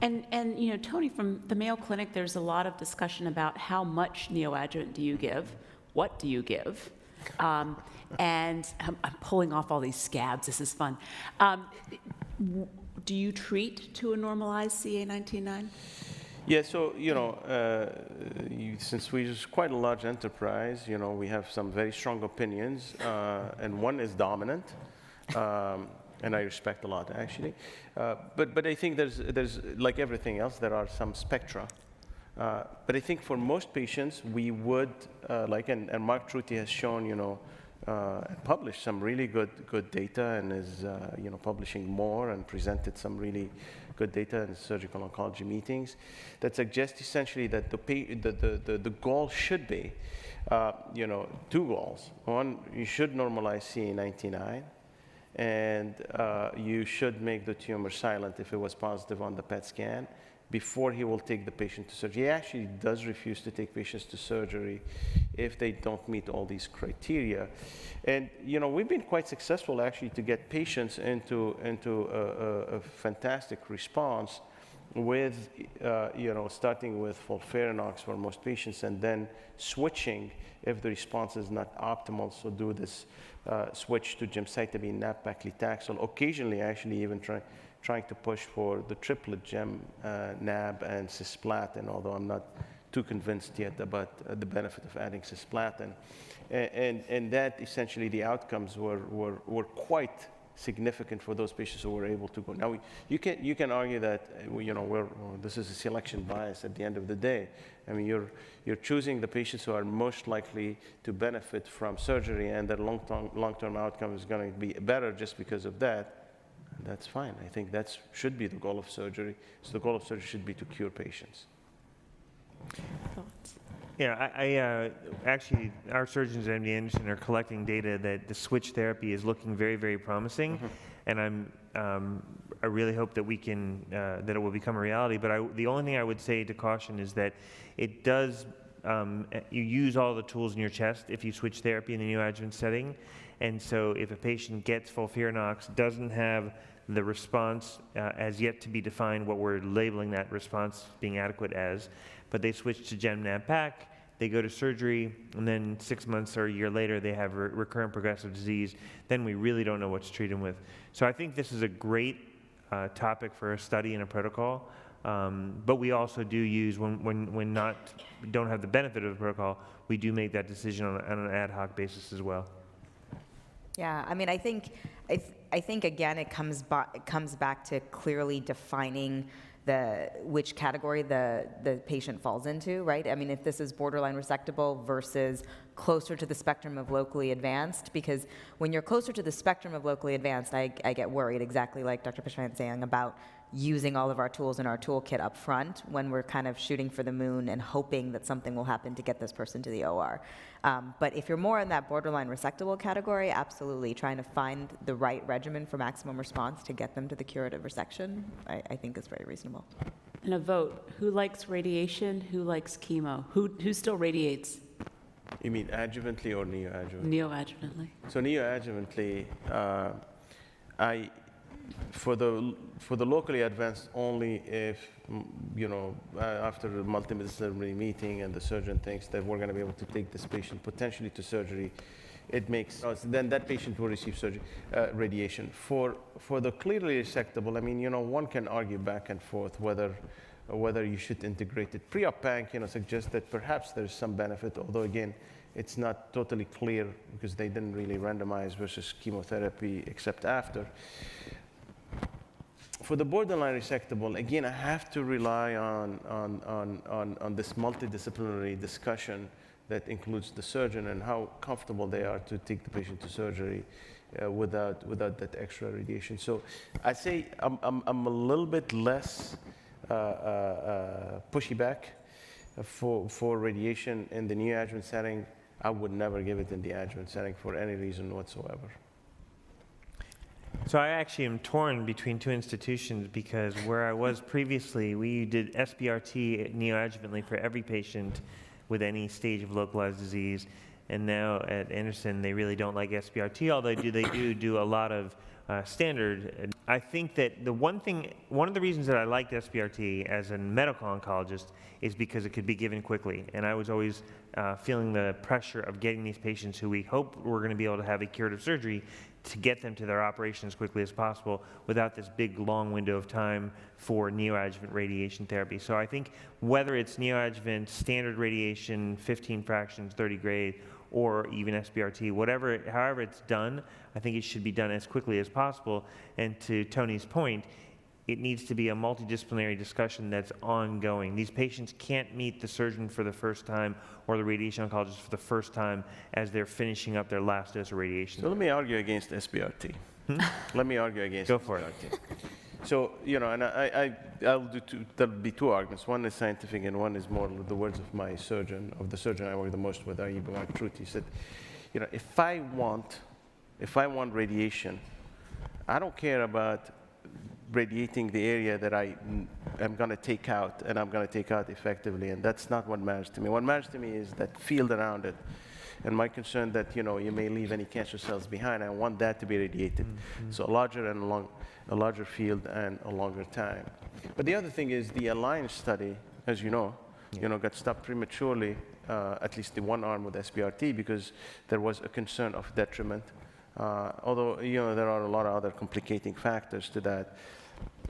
S1: And you know, Tony, from the Mayo Clinic, there's a lot of discussion about how much neoadjuvant do you give, what do you give, and I'm pulling off all these scabs. This is fun. Do you treat to a normalized CA19-9?
S20: Yeah, so, you know, since we're quite a large enterprise, you know, we have some very strong opinions, and one is dominant, and I respect a lot, actually. But I think there's, like everything else, there are some spectra. But I think for most patients, we would, and Mark Truti has shown, you know, published some really good data and is, you know, publishing more and presented some really good data in surgical oncology meetings that suggest essentially that the goal should be, you know, two goals. One, you should normalize CA19-9, and you should make the tumor silent if it was positive on the PET scan before he will take the patient to surgery. He actually does refuse to take patients to surgery if they don't meet all these criteria. And, you know, we've been quite successful actually to get patients into a fantastic response with, you know, starting with FOLFIRINOX for most patients and then switching if the response is not optimal. So do this switch to gemcitabine, nab-paclitaxel, occasionally actually even trying to push for the triplet gem, nab, and cisplatin, although I'm not too convinced yet about the benefit of adding cisplatin. And that essentially the outcomes were quite significant for those patients who were able to go. Now, you can argue that, you know, this is a selection bias at the end of the day. I mean, you're choosing the patients who are most likely to benefit from surgery, and that long-term outcome is going to be better just because of that. That's fine. I think that should be the goal of surgery. So the goal of surgery should be to cure patients.
S1: Thoughts?
S3: Yeah, actually, our surgeons at MD Anderson are collecting data that the switch therapy is looking very, very promising, and I really hope that we can that it will become a reality. But the only thing I would say to caution is that it does you use all the tools in your chest if you switch therapy in the neoadjuvant setting, and so if a patient gets FOLFIRINOX, doesn't have the response as yet to be defined, what we're labeling that response being adequate as, but they switch to gem-nab-pac, they go to surgery, and then 6 months or a year later they have recurrent progressive disease, then we really don't know what to treat them with. So I think this is a great topic for a study and a protocol, but we also do use, when don't have the benefit of the protocol, we do make that decision on an ad hoc basis as well.
S21: Yeah, I mean, I think again, it comes back to clearly defining which category the patient falls into, right? I mean, if this is borderline resectable versus closer to the spectrum of locally advanced, because when you're closer to the spectrum of locally advanced, I get worried, exactly like Dr. Pishman's saying, about using all of our tools in our toolkit up front when we're kind of shooting for the moon and hoping that something will happen to get this person to the OR. But if you're more in that borderline resectable category, absolutely, trying to find the right regimen for maximum response to get them to the curative resection, I think is very reasonable.
S1: And a vote. Who likes radiation? Who likes chemo? Who still radiates?
S20: You mean adjuvantly or neoadjuvantly?
S1: Neoadjuvantly.
S20: So neoadjuvantly, for the locally advanced only if, you know, after the multidisciplinary meeting and the surgeon thinks that we're going to be able to take this patient potentially to surgery, it makes, then that patient will receive surgery, radiation. For the clearly resectable, I mean, you know, one can argue back and forth whether you should integrate it. Pre-op panc, you know, suggests that perhaps there's some benefit, although again, it's not totally clear because they didn't really randomize versus chemotherapy except after. For the borderline resectable, again, I have to rely on this multidisciplinary discussion that includes the surgeon and how comfortable they are to take the patient to surgery without that extra radiation. So I say I'm a little bit less pushy back for radiation in the neoadjuvant setting. I would never give it in the adjuvant setting for any reason whatsoever.
S3: So I actually am torn between two institutions because where I was previously, we did SBRT neoadjuvantly for every patient with any stage of localized disease. And now at Anderson, they really don't like SBRT, although they do a lot of standard. I think that one of the reasons that I liked SBRT as a medical oncologist is because it could be given quickly. And I was always feeling the pressure of getting these patients who we hope we're going to be able to have a curative surgery to get them to their operation as quickly as possible without this big long window of time for neoadjuvant radiation therapy. So I think whether it's neoadjuvant, standard radiation, 15 fractions, 30 grade, or even SBRT, however it's done, I think it should be done as quickly as possible. And to Tony's point, it needs to be a multidisciplinary discussion that's ongoing. These patients can't meet the surgeon for the first time or the radiation oncologist for the first time as they're finishing up their last dose of radiation.
S20: So let me argue against SBRT. Let me argue against
S3: Go for
S20: SBRT.
S3: it.
S20: So, and I'll do there'll be two arguments. One is scientific and one is more the words of my surgeon, of the surgeon I work the most with, Mark Truth. He said, if I want radiation, I don't care about radiating the area that I am going to take out, and I'm going to take out effectively, and that's not what matters to me. What matters to me is that field around it, and my concern that you may leave any cancer cells behind. I want that to be radiated, so a larger field and a longer time. But the other thing is the Alliance study, as you know, got stopped prematurely, at least the one arm with SBRT, because there was a concern of detriment. Although there are a lot of other complicating factors to that.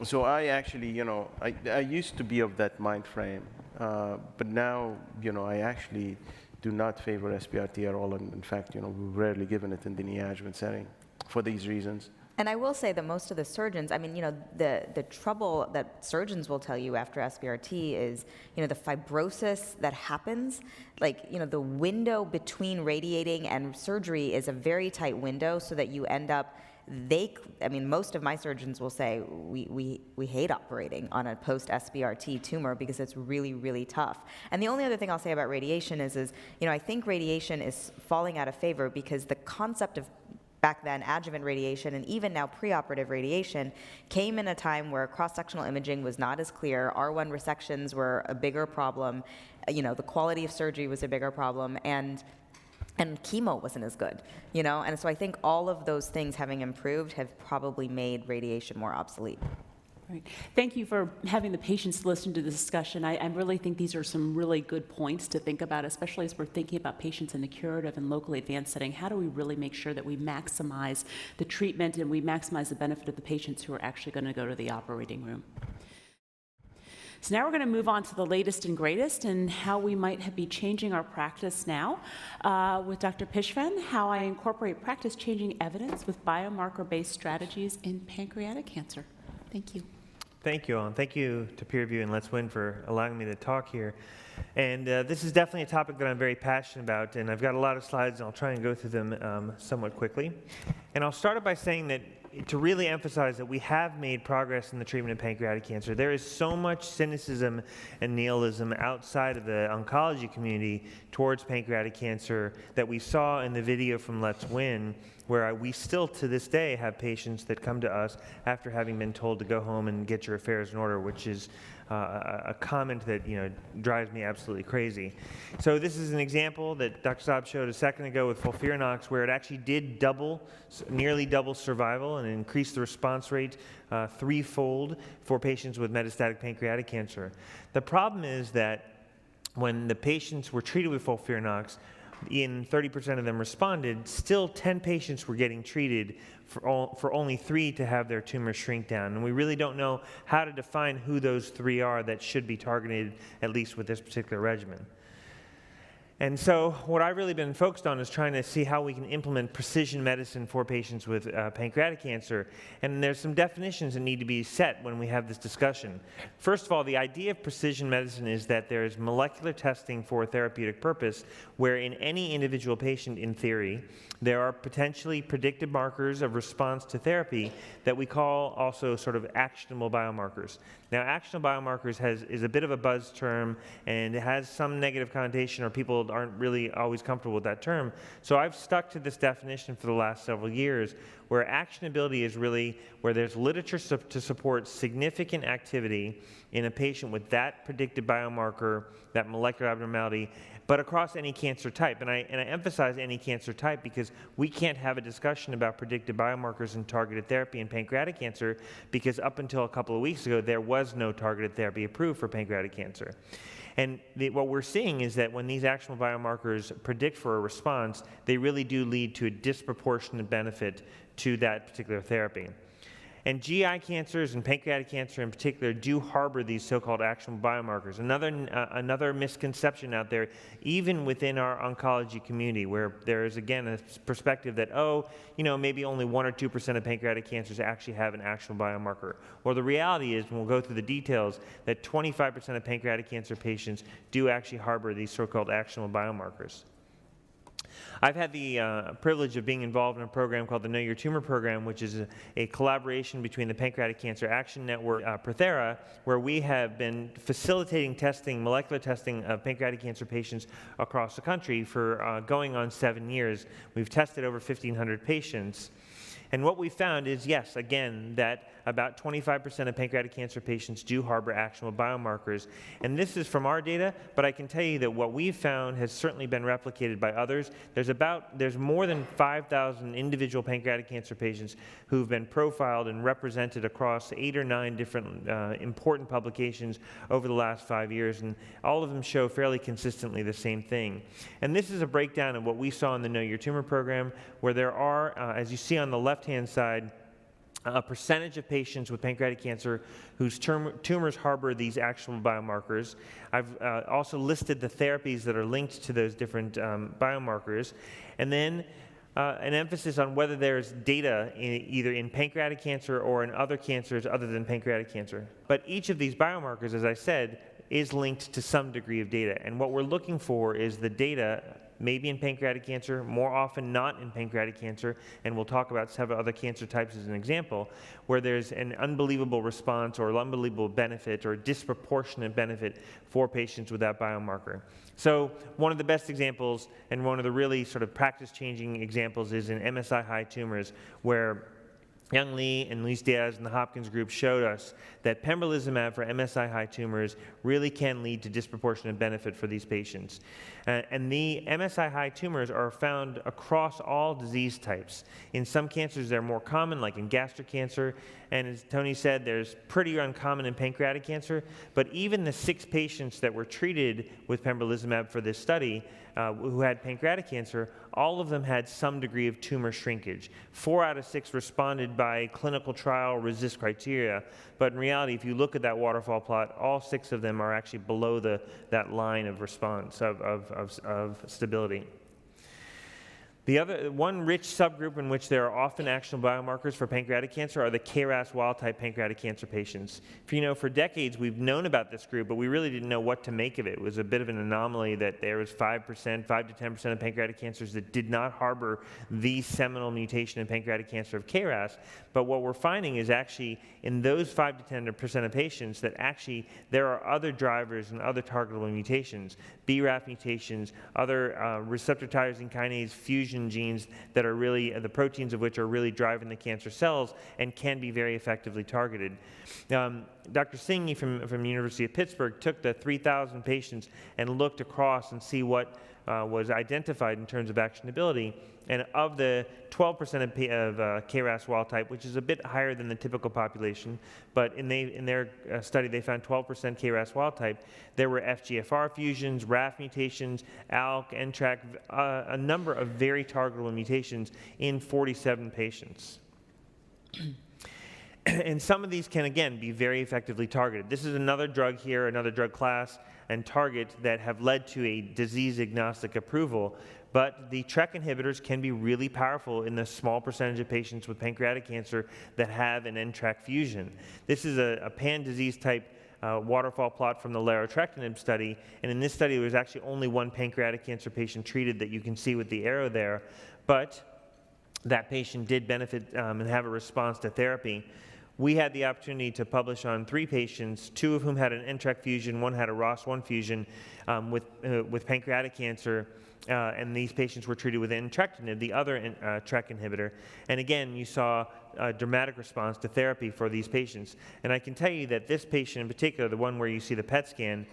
S20: So I actually, I used to be of that mind frame, but now, I actually do not favor SBRT at all. And in fact, we've rarely given it in the neoadjuvant setting for these reasons.
S21: And I will say that most of the surgeons, the trouble that surgeons will tell you after SBRT is, the fibrosis that happens, the window between radiating and surgery is a very tight window, so that you end up, most of my surgeons will say, we hate operating on a post-SBRT tumor because it's really, really tough. And the only other thing I'll say about radiation is, I think radiation is falling out of favor because the concept of back then, adjuvant radiation, and even now preoperative radiation, came in a time where cross-sectional imaging was not as clear. R1 resections were a bigger problem. The quality of surgery was a bigger problem, and chemo wasn't as good. And so I think all of those things having improved have probably made radiation more obsolete.
S1: Right. Thank you for having the patients listen to the discussion. I really think these are some really good points to think about, especially as we're thinking about patients in the curative and locally advanced setting. How do we really make sure that we maximize the treatment and we maximize the benefit of the patients who are actually going to go to the operating room? So now we're going to move on to the latest and greatest and how we might be changing our practice now with Dr. Pishvan, how I incorporate practice-changing evidence with biomarker-based strategies in pancreatic cancer. Thank you.
S3: Thank you all, and thank you to Peer Review and Let's Win for allowing me to talk here. And this is definitely a topic that I'm very passionate about, and I've got a lot of slides, and I'll try and go through them somewhat quickly. And I'll start by saying that to really emphasize that we have made progress in the treatment of pancreatic cancer. There is so much cynicism and nihilism outside of the oncology community towards pancreatic cancer that we saw in the video from Let's Win, where we still to this day have patients that come to us after having been told to go home and get your affairs in order, which is a comment that drives me absolutely crazy. So this is an example that Dr. Saab showed a second ago with FOLFIRINOX, where it actually did nearly double survival and increased the response rate threefold for patients with metastatic pancreatic cancer. The problem is that when the patients were treated with FOLFIRINOX, 30% of them responded, still 10 patients were getting treated for only 3 to have their tumor shrink down. And we really don't know how to define who those 3 are that should be targeted, at least with this particular regimen. And so what I've really been focused on is trying to see how we can implement precision medicine for patients with pancreatic cancer. And there's some definitions that need to be set when we have this discussion. First of all, the idea of precision medicine is that there is molecular testing for a therapeutic purpose, where in any individual patient, in theory, there are potentially predictive markers of response to therapy that we call also sort of actionable biomarkers. Now, actionable biomarkers is a bit of a buzz term, and it has some negative connotation, or people aren't really always comfortable with that term. So I've stuck to this definition for the last several years, where actionability is really where there's literature to support significant activity in a patient with that predicted biomarker, that molecular abnormality, but across any cancer type. And I emphasize any cancer type because we can't have a discussion about predicted biomarkers in targeted therapy in pancreatic cancer, because up until a couple of weeks ago, there was no targeted therapy approved for pancreatic cancer. And what we're seeing is that when these actionable biomarkers predict for a response, they really do lead to a disproportionate benefit to that particular therapy. And GI cancers and pancreatic cancer in particular do harbor these so-called actionable biomarkers. Another misconception out there, even within our oncology community, where there is, again, a perspective that, maybe only 1 or 2% of pancreatic cancers actually have an actionable biomarker. Well, the reality is, and we'll go through the details, that 25% of pancreatic cancer patients do actually harbor these so-called actionable biomarkers. I've had the privilege of being involved in a program called the Know Your Tumor program, which is a collaboration between the Pancreatic Cancer Action Network, Prothera, where we have been facilitating testing, molecular testing of pancreatic cancer patients across the country for going on 7 years. We've tested over 1,500 patients. And what we found is, yes, again, that about 25% of pancreatic cancer patients do harbor actionable biomarkers. And this is from our data, but I can tell you that what we've found has certainly been replicated by others. There's more than 5,000 individual pancreatic cancer patients who've been profiled and represented across 8 or 9 different important publications over the last 5 years, and all of them show fairly consistently the same thing. And this is a breakdown of what we saw in the Know Your Tumor program, where there are, as you see on the left-hand side, a percentage of patients with pancreatic cancer whose tumors harbor these actionable biomarkers. I've also listed the therapies that are linked to those different biomarkers. And then an emphasis on whether there's data either in pancreatic cancer or in other cancers other than pancreatic cancer. But each of these biomarkers, as I said, is linked to some degree of data. And what we're looking for is the data maybe in pancreatic cancer, more often not in pancreatic cancer, and we'll talk about several other cancer types as an example, where there's an unbelievable response or unbelievable benefit or disproportionate benefit for patients with that biomarker. So one of the best examples and one of the really sort of practice-changing examples is in MSI-high tumors, where Young Lee and Luis Diaz and the Hopkins group showed us that pembrolizumab for MSI-high tumors really can lead to disproportionate benefit for these patients. And the MSI-high tumors are found across all disease types. In some cancers, they're more common, like in gastric cancer, and as Tony said, there's pretty uncommon in pancreatic cancer, but even the 6 patients that were treated with pembrolizumab for this study who had pancreatic cancer, all of them had some degree of tumor shrinkage. 4 out of 6 responded by clinical trial RECIST criteria, but in reality, if you look at that waterfall plot, all 6 of them are actually below that line of response, of stability. The other one rich subgroup in which there are often actionable biomarkers for pancreatic cancer are the KRAS wild-type pancreatic cancer patients. For decades we've known about this group, but we really didn't know what to make of it. It was a bit of an anomaly that there was 5 to 10% of pancreatic cancers that did not harbor the seminal mutation in pancreatic cancer of KRAS. But what we're finding is actually in those 5 to 10% of patients that actually there are other drivers and other targetable mutations, BRAF mutations, other receptor tyrosine kinase fusion genes that are really, the proteins of which are really driving the cancer cells and can be very effectively targeted. Dr. Singhi from the University of Pittsburgh took the 3,000 patients and looked across and see what was identified in terms of actionability. And of the 12% of KRAS wild type, which is a bit higher than the typical population, but in their study they found 12% KRAS wild type, there were FGFR fusions, RAF mutations, ALK, NTRK, a number of very targetable mutations in 47 patients. And some of these can, again, be very effectively targeted. This is another drug here, another drug class and target that have led to a disease-agnostic approval. But the TRK inhibitors can be really powerful in the small percentage of patients with pancreatic cancer that have an NTRK fusion. This is a pan-disease type waterfall plot from the larotrectinib study. And in this study, there was actually only 1 pancreatic cancer patient treated that you can see with the arrow there. But that patient did benefit and have a response to therapy. we had the opportunity to publish on 3 patients, 2 of whom had an NTRK fusion, 1 had a ROS1 fusion with pancreatic cancer, and these patients were treated with entrectinib, the other TRK inhibitor. And again, you saw a dramatic response to therapy for these patients. And I can tell you that this patient in particular, the one where you see the PET scan,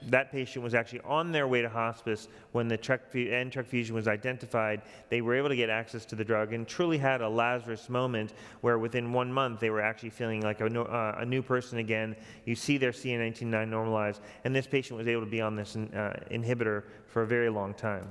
S3: that patient was actually on their way to hospice when the NTRK fusion was identified. They were able to get access to the drug and truly had a Lazarus moment where within 1 month they were actually feeling like a new person again. You see their CA 19-9 normalize, and this patient was able to be on this inhibitor for a very long time.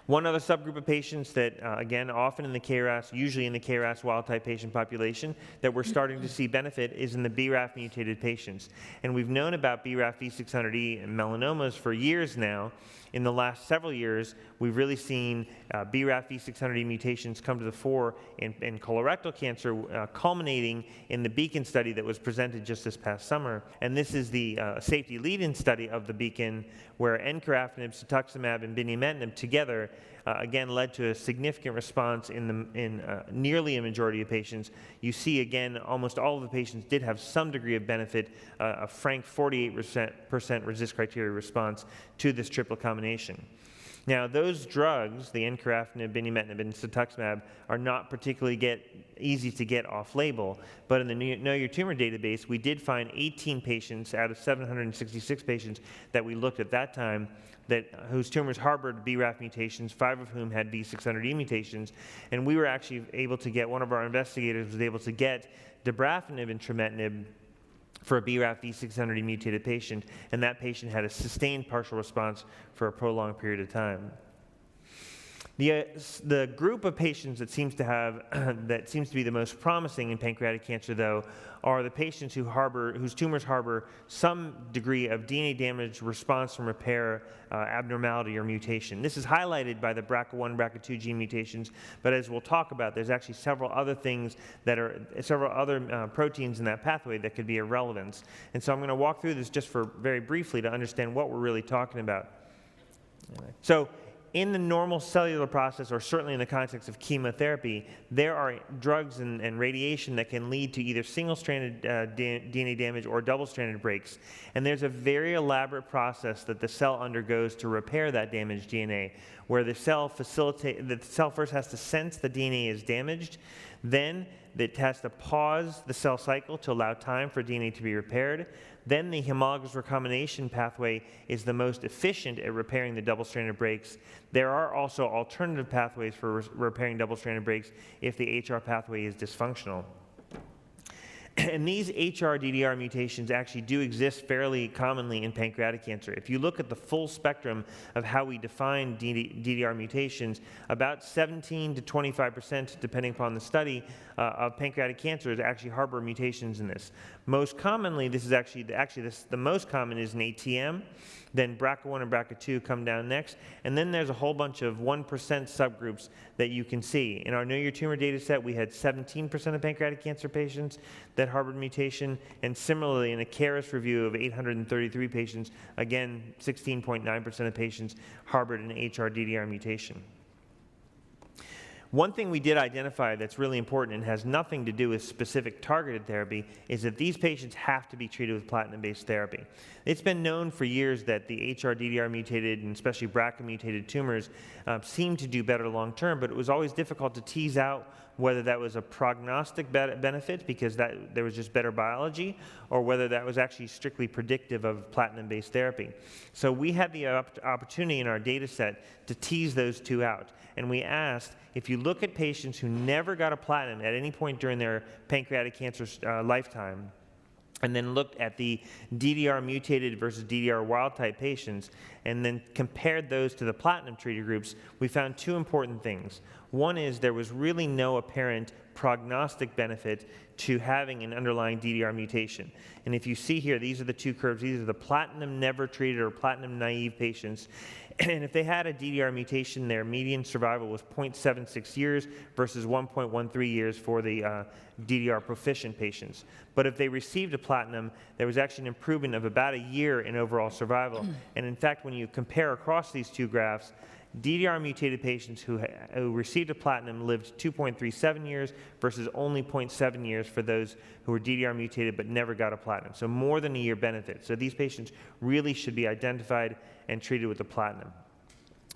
S3: One other subgroup of patients that, again, often in the KRAS, usually in the KRAS wild-type patient population, that we're starting to see benefit is in the BRAF-mutated patients. And we've known about BRAF V600E and melanomas for years now. In the last several years, we've really seen BRAF V600E mutations come to the fore in colorectal cancer, culminating in the BEACON study that was presented just this past summer. And this is the safety lead-in study of the BEACON, where encorafenib, cetuximab, and binimetinib together again led to a significant response in nearly a majority of patients. You see, again, almost all of the patients did have some degree of benefit, a frank 48% RECIST criteria response to this triple combination. Now, those drugs, the encorafenib, binimetinib, and cetuximab, are not particularly easy to get off-label, but in the Know Your Tumor database, we did find 18 patients out of 766 patients that we looked at that time whose tumors harbored BRAF mutations, 5 of whom had V600E mutations, and we were actually able to get, one of our investigators was able to get dabrafenib and trametinib for a BRAF V600E mutated patient, and that patient had a sustained partial response for a prolonged period of time. The group of patients that seems to be the most promising in pancreatic cancer, though, are the patients whose tumors harbor some degree of DNA damage response from repair abnormality or mutation. This is highlighted by the BRCA1, BRCA2 gene mutations, but as we'll talk about, there's actually several other proteins in that pathway that could be of relevance. And so I'm going to walk through this just very briefly to understand what we're really talking about. So, in the normal cellular process, or certainly in the context of chemotherapy, there are drugs and radiation that can lead to either single-stranded DNA damage or double-stranded breaks. And there's a very elaborate process that the cell undergoes to repair that damaged DNA, where the cell first has to sense the DNA is damaged, then it has to pause the cell cycle to allow time for DNA to be repaired. Then the homologous recombination pathway is the most efficient at repairing the double-stranded breaks. There are also alternative pathways for repairing double-stranded breaks if the HR pathway is dysfunctional. And these HR-DDR mutations actually do exist fairly commonly in pancreatic cancer. If you look at the full spectrum of how we define DDR mutations, about 17 to 25%, depending upon the study, of pancreatic cancers actually harbor mutations in this. Most commonly, the most common is an ATM. Then BRCA1 and BRCA2 come down next, and then there's a whole bunch of 1% subgroups that you can see. In our Know Your Tumor data set, we had 17% of pancreatic cancer patients that harbored mutation, and similarly in a KRAS review of 833 patients, again, 16.9% of patients harbored an HR-DDR mutation. One thing we did identify that's really important and has nothing to do with specific targeted therapy is that these patients have to be treated with platinum-based therapy. It's been known for years that the HR-DDR mutated and especially BRCA mutated tumors seem to do better long-term, but it was always difficult to tease out whether that was a prognostic benefit because there was just better biology, or whether that was actually strictly predictive of platinum-based therapy. So we had the opportunity in our data set to tease those two out. And we asked, if you look at patients who never got a platinum at any point during their pancreatic cancer lifetime, and then looked at the DDR mutated versus DDR wild type patients, and then compared those to the platinum treated groups, we found 2 important things. One is there was really no apparent prognostic benefit to having an underlying DDR mutation. And if you see here, these are the 2 curves. These are the platinum never treated or platinum naive patients. And if they had a DDR mutation, their median survival was 0.76 years versus 1.13 years for the DDR proficient patients. But if they received a platinum, there was actually an improvement of about a year in overall survival. And in fact, when you compare across these 2 graphs, DDR mutated patients who received a platinum lived 2.37 years versus only 0.7 years for those who were DDR mutated but never got a platinum. So more than a year benefit. So these patients really should be identified and treated with a platinum.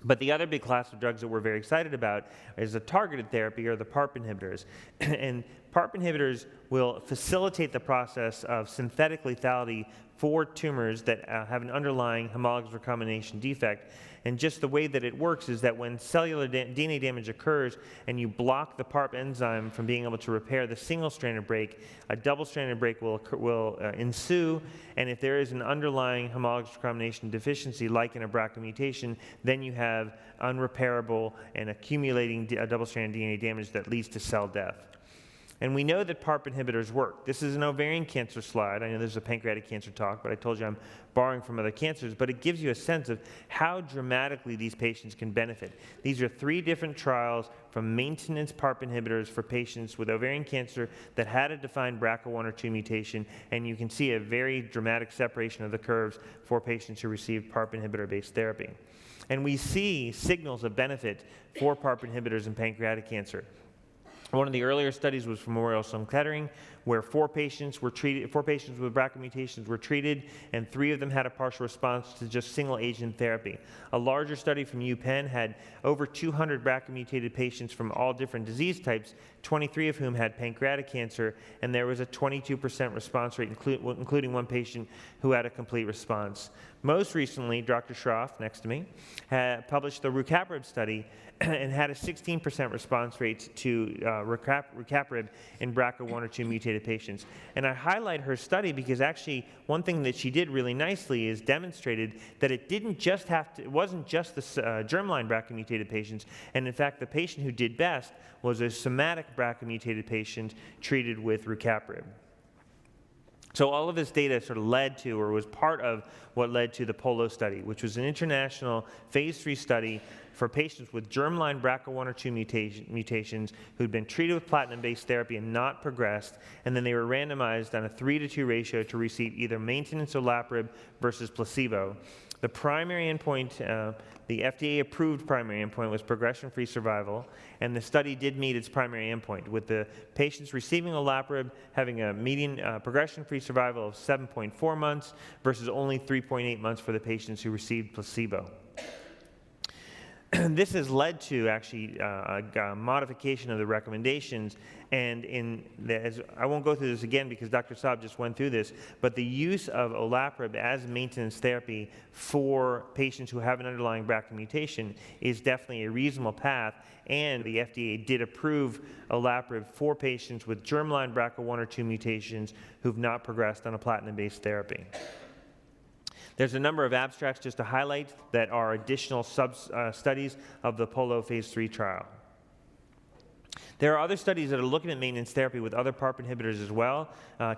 S3: But the other big class of drugs that we're very excited about is the targeted therapy, or the PARP inhibitors. And PARP inhibitors will facilitate the process of synthetic lethality for tumors that have an underlying homologous recombination defect. And just the way that it works is that when cellular DNA damage occurs and you block the PARP enzyme from being able to repair the single-stranded break, a double-stranded break will ensue. And if there is an underlying homologous recombination deficiency, like in a BRCA mutation, then you have unrepairable and accumulating double-stranded DNA damage that leads to cell death. And we know that PARP inhibitors work. This is an ovarian cancer slide. I know this is a pancreatic cancer talk, but I told you I'm borrowing from other cancers, but it gives you a sense of how dramatically these patients can benefit. These are 3 different trials from maintenance PARP inhibitors for patients with ovarian cancer that had a defined BRCA1 or 2 mutation, and you can see a very dramatic separation of the curves for patients who received PARP inhibitor-based therapy. And we see signals of benefit for PARP inhibitors in pancreatic cancer. One of the earlier studies was from Memorial Sloan Kettering, where 4 patients with BRCA mutations were treated, and 3 of them had a partial response to just single-agent therapy. A larger study from UPenn had over 200 BRCA mutated patients from all different disease types, 23 of whom had pancreatic cancer, and there was a 22% response rate, including 1 patient who had a complete response. Most recently, Dr. Schroff, next to me, had published the rucaparib study and had a 16% response rate to rucaparib in BRCA1 or 2 mutated patients. And I highlight her study because actually one thing that she did really nicely is demonstrated that it wasn't just the germline BRCA mutated patients, and in fact the patient who did best was a somatic BRCA mutated patient treated with rucaparib. So all of this data sort of led to, or was part of what led to the POLO study, which was an international phase 3 study for patients with germline BRCA1 or 2 mutations who'd been treated with platinum-based therapy and not progressed, and then they were randomized on a 3-to-2 ratio to receive either maintenance olaparib versus placebo. The primary endpoint, the FDA-approved primary endpoint, was progression-free survival, and the study did meet its primary endpoint, with the patients receiving olaparib having a median progression-free survival of 7.4 months versus only 3.8 months for the patients who received placebo. This has led to actually a modification of the recommendations, and I won't go through this again because Dr. Saab just went through this, but the use of olaparib as maintenance therapy for patients who have an underlying BRCA mutation is definitely a reasonable path, and the FDA did approve olaparib for patients with germline BRCA1 or 2 mutations who've not progressed on a platinum-based therapy. There's a number of abstracts just to highlight that are additional studies of the POLO phase 3 trial. There are other studies that are looking at maintenance therapy with other PARP inhibitors as well.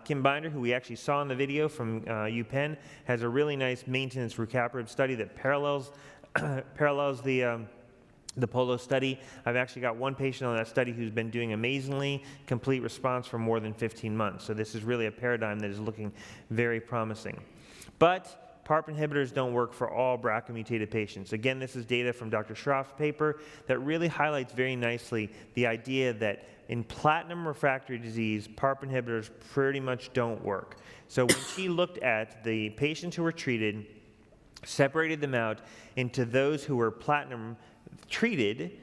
S3: Kim Binder, who we actually saw in the video from UPenn, has a really nice maintenance rucaparib study that parallels the POLO study. I've actually got 1 patient on that study who's been doing amazingly, complete response for more than 15 months. So this is really a paradigm that is looking very promising. But PARP inhibitors don't work for all BRCA mutated patients. Again, this is data from Dr. Schroff's paper that really highlights very nicely the idea that in platinum refractory disease, PARP inhibitors pretty much don't work. So when she looked at the patients who were treated, separated them out into those who were platinum treated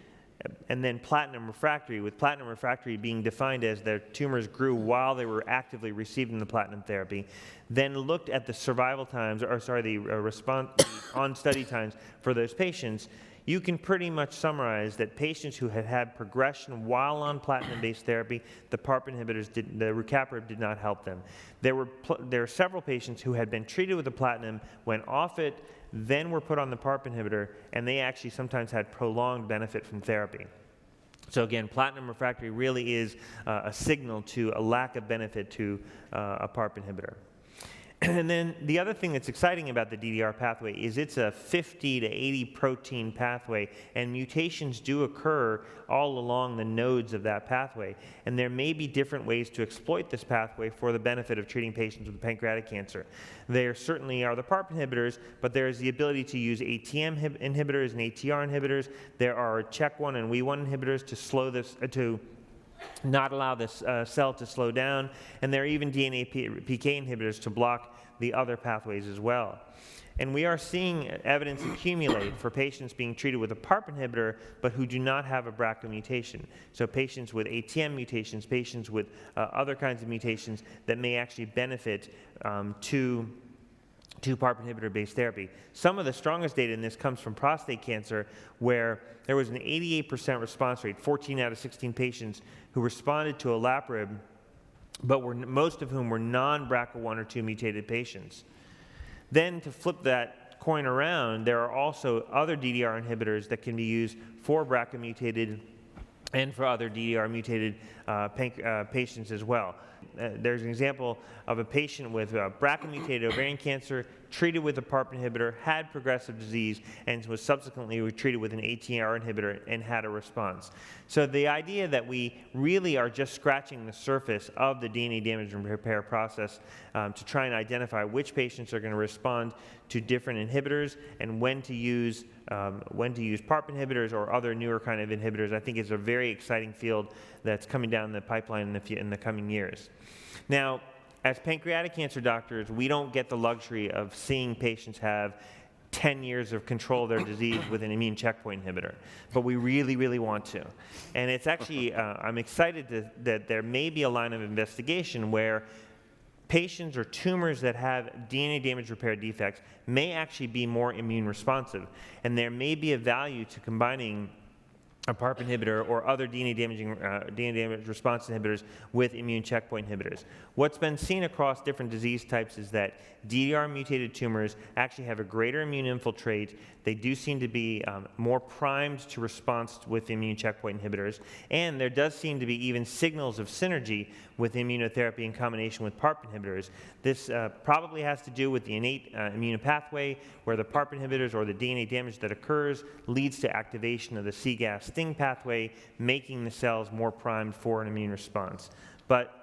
S3: and then platinum refractory, with platinum refractory being defined as their tumors grew while they were actively receiving the platinum therapy, then looked at the survival times, the response on study times for those patients, you can pretty much summarize that patients who had had progression while on platinum-based therapy, the PARP inhibitors, the rucaparib did not help them. There were several patients who had been treated with the platinum, went off it, then were put on the PARP inhibitor, and they actually sometimes had prolonged benefit from therapy. So again, platinum refractory really is a signal to a lack of benefit to a PARP inhibitor. And then the other thing that's exciting about the DDR pathway is it's a 50 to 80 protein pathway, and mutations do occur all along the nodes of that pathway. And there may be different ways to exploit this pathway for the benefit of treating patients with pancreatic cancer. There certainly are the PARP inhibitors, but there's the ability to use ATM inhibitors and ATR inhibitors. There are CHEK1 and WEE1 inhibitors to slow this, to not allow this cell to slow down, and there are even DNA PK inhibitors to block the other pathways as well. And we are seeing evidence accumulate for patients being treated with a PARP inhibitor but who do not have a BRCA mutation. So patients with ATM mutations, patients with other kinds of mutations that may actually benefit to PARP inhibitor-based therapy. Some of the strongest data in this comes from prostate cancer, where there was an 88% response rate, 14 out of 16 patients who responded to olaparib, but most of whom were non-BRCA1 or 2 mutated patients. Then to flip that coin around, there are also other DDR inhibitors that can be used for BRCA mutated and for other DDR mutated patients as well. There's an example of a patient with BRCA mutated ovarian cancer, treated with a PARP inhibitor, had progressive disease, and was subsequently treated with an ATR inhibitor and had a response. So the idea that we really are just scratching the surface of the DNA damage and repair process to try and identify which patients are going to respond to different inhibitors and when to use PARP inhibitors or other newer kind of inhibitors, I think is a very exciting field that's coming down the pipeline in the coming years. Now, as pancreatic cancer doctors, we don't get the luxury of seeing patients have 10 years of control of their disease with an immune checkpoint inhibitor, but we really, really want to. And it's actually, I'm excited that there may be a line of investigation where patients or tumors that have DNA damage repair defects may actually be more immune responsive, and there may be a value to combining a PARP inhibitor or other DNA damage response inhibitors with immune checkpoint inhibitors. What's been seen across different disease types is that DDR mutated tumors actually have a greater immune infiltrate. They do seem to be more primed to response with immune checkpoint inhibitors, and there does seem to be even signals of synergy with immunotherapy in combination with PARP inhibitors. This probably has to do with the innate immune pathway, where the PARP inhibitors or the DNA damage that occurs leads to activation of the cGAS-STING pathway, making the cells more primed for an immune response. But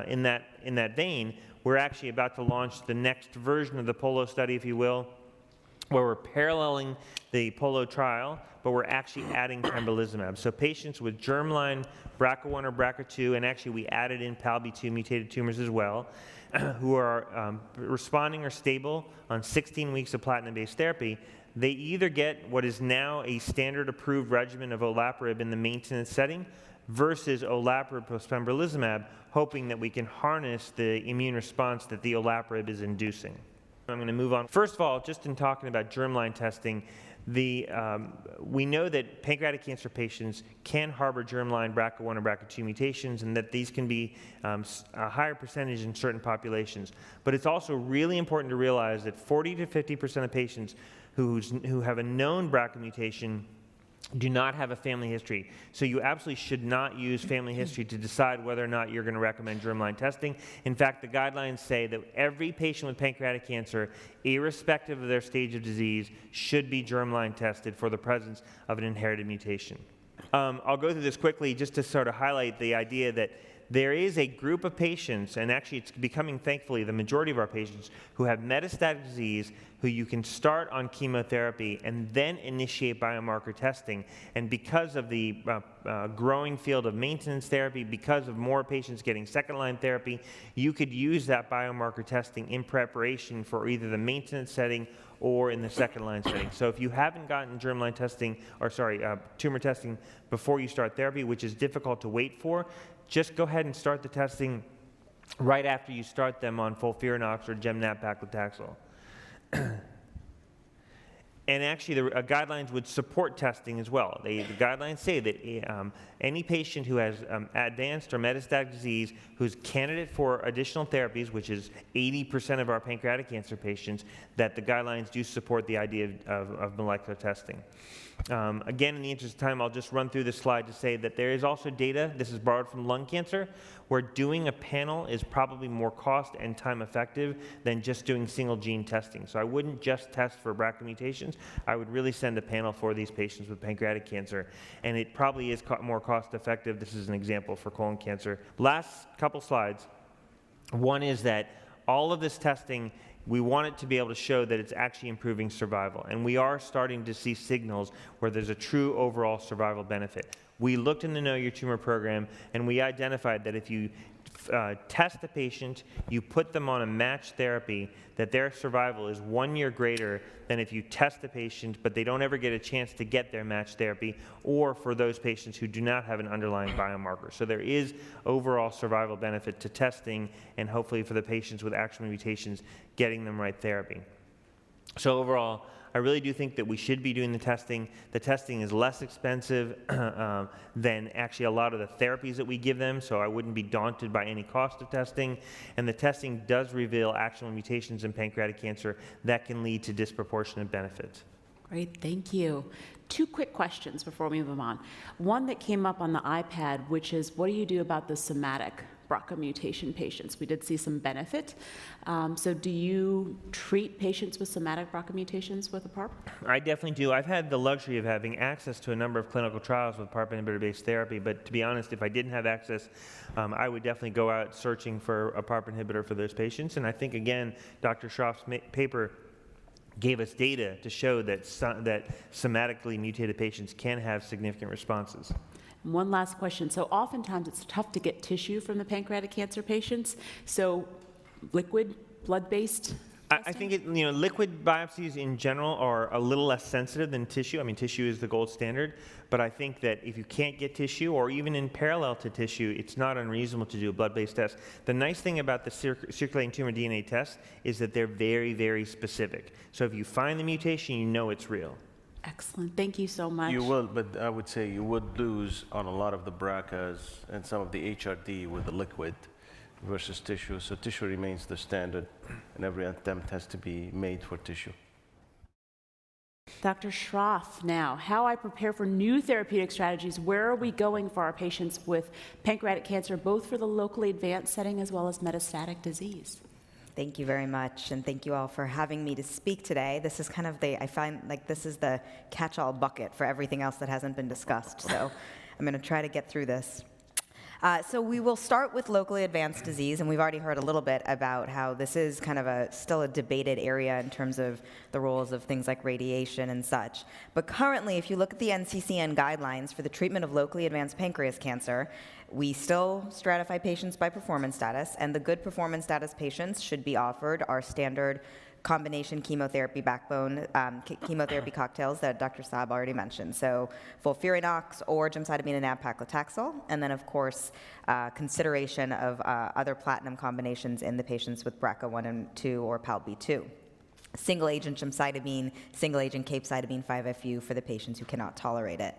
S3: in that vein, we're actually about to launch the next version of the POLO study, if you will, where we're paralleling the POLO trial, but we're actually adding pembrolizumab. So patients with germline BRCA1 or BRCA2, and actually we added in PALB2 mutated tumors as well, who are responding or stable on 16 weeks of platinum-based therapy, they either get what is now a standard approved regimen of olaparib in the maintenance setting versus olaparib plus pembrolizumab, hoping that we can harness the immune response that the olaparib is inducing. I'm going to move on. First of all, just in talking about germline testing, we know that pancreatic cancer patients can harbor germline BRCA1 or BRCA2 mutations, and that these can be a higher percentage in certain populations. But it's also really important to realize that 40 to 50% of patients who have a known BRCA mutation do not have a family history. So you absolutely should not use family history to decide whether or not you're going to recommend germline testing. In fact, the guidelines say that every patient with pancreatic cancer, irrespective of their stage of disease, should be germline tested for the presence of an inherited mutation. I'll go through this quickly just to sort of highlight the idea that there is a group of patients, and actually it's becoming, thankfully, the majority of our patients, who have metastatic disease, who you can start on chemotherapy and then initiate biomarker testing. And because of the growing field of maintenance therapy, because of more patients getting second-line therapy, you could use that biomarker testing in preparation for either the maintenance setting or in the second-line setting. So if you haven't gotten germline testing, or tumor testing before you start therapy, which is difficult to wait for, just go ahead and start the testing right after you start them on FOLFIRINOX or Gem/Nab-paclitaxel. And actually, the guidelines would support testing as well. The guidelines say that any patient who has advanced or metastatic disease who's candidate for additional therapies, which is 80% of our pancreatic cancer patients, that the guidelines do support the idea of molecular testing. Again, in the interest of time, I'll just run through this slide to say that there is also data, this is borrowed from lung cancer, where doing a panel is probably more cost and time effective than just doing single gene testing. So I wouldn't just test for BRCA mutations. I would really send a panel for these patients with pancreatic cancer. And it probably is more cost effective. This is an example for colon cancer. Last couple slides. One is that all of this testing, we want it to be able to show that it's actually improving survival. And we are starting to see signals where there's a true overall survival benefit. We looked in the Know Your Tumor program, and we identified that if you test a patient, you put them on a matched therapy, that their survival is 1 year greater than if you test the patient, but they don't ever get a chance to get their matched therapy, or for those patients who do not have an underlying biomarker. So there is overall survival benefit to testing, and hopefully for the patients with actionable mutations, getting them right therapy. So overall, I really do think that we should be doing the testing. The testing is less expensive than actually a lot of the therapies that we give them, so I wouldn't be daunted by any cost of testing. And the testing does reveal actionable mutations in pancreatic cancer that can lead to disproportionate benefit.
S1: Great, thank you. 2 quick questions before we move on. One that came up on the iPad, which is, what do you do about the somatic BRCA mutation patients? We did see some benefit. So do you treat patients with somatic BRCA mutations with a PARP?
S3: I definitely do. I've had the luxury of having access to a number of clinical trials with PARP inhibitor-based therapy, but to be honest, if I didn't have access, I would definitely go out searching for a PARP inhibitor for those patients. And I think, again, Dr. Schroff's paper gave us data to show that somatically mutated patients can have significant responses.
S1: One last question. So oftentimes it's tough to get tissue from the pancreatic cancer patients. So liquid, blood-based?
S3: I think liquid biopsies in general are a little less sensitive than tissue. I mean, tissue is the gold standard, but I think that if you can't get tissue, or even in parallel to tissue, it's not unreasonable to do a blood-based test. The nice thing about the circulating tumor DNA test is that they're very, very specific. So if you find the mutation, you know it's real.
S1: Excellent. Thank you so much.
S20: You will, but I would say you would lose on a lot of the BRCAs and some of the HRD with the liquid versus tissue. So tissue remains the standard, and every attempt has to be made for tissue.
S1: Dr. Schroff, now, how I prepare for new therapeutic strategies. Where are we going for our patients with pancreatic cancer, both for the locally advanced setting as well as metastatic disease?
S21: Thank you very much, and thank you all for having me to speak today. This is kind of I find like this is the catch-all bucket for everything else that hasn't been discussed, so I'm going to try to get through this. So we will start with locally advanced disease, and we've already heard a little bit about how this is kind of still a debated area in terms of the roles of things like radiation and such. But currently, if you look at the NCCN guidelines for the treatment of locally advanced pancreas cancer, we still stratify patients by performance status, and the good performance status patients should be offered our standard combination chemotherapy backbone chemotherapy cocktails that Dr. Saab already mentioned. So FOLFIRINOX or gemcitabine and nab-paclitaxel, and then of course consideration of other platinum combinations in the patients with BRCA1 and 2 or PALB2. Single agent gemcitabine, single agent capecitabine 5-FU for the patients who cannot tolerate it.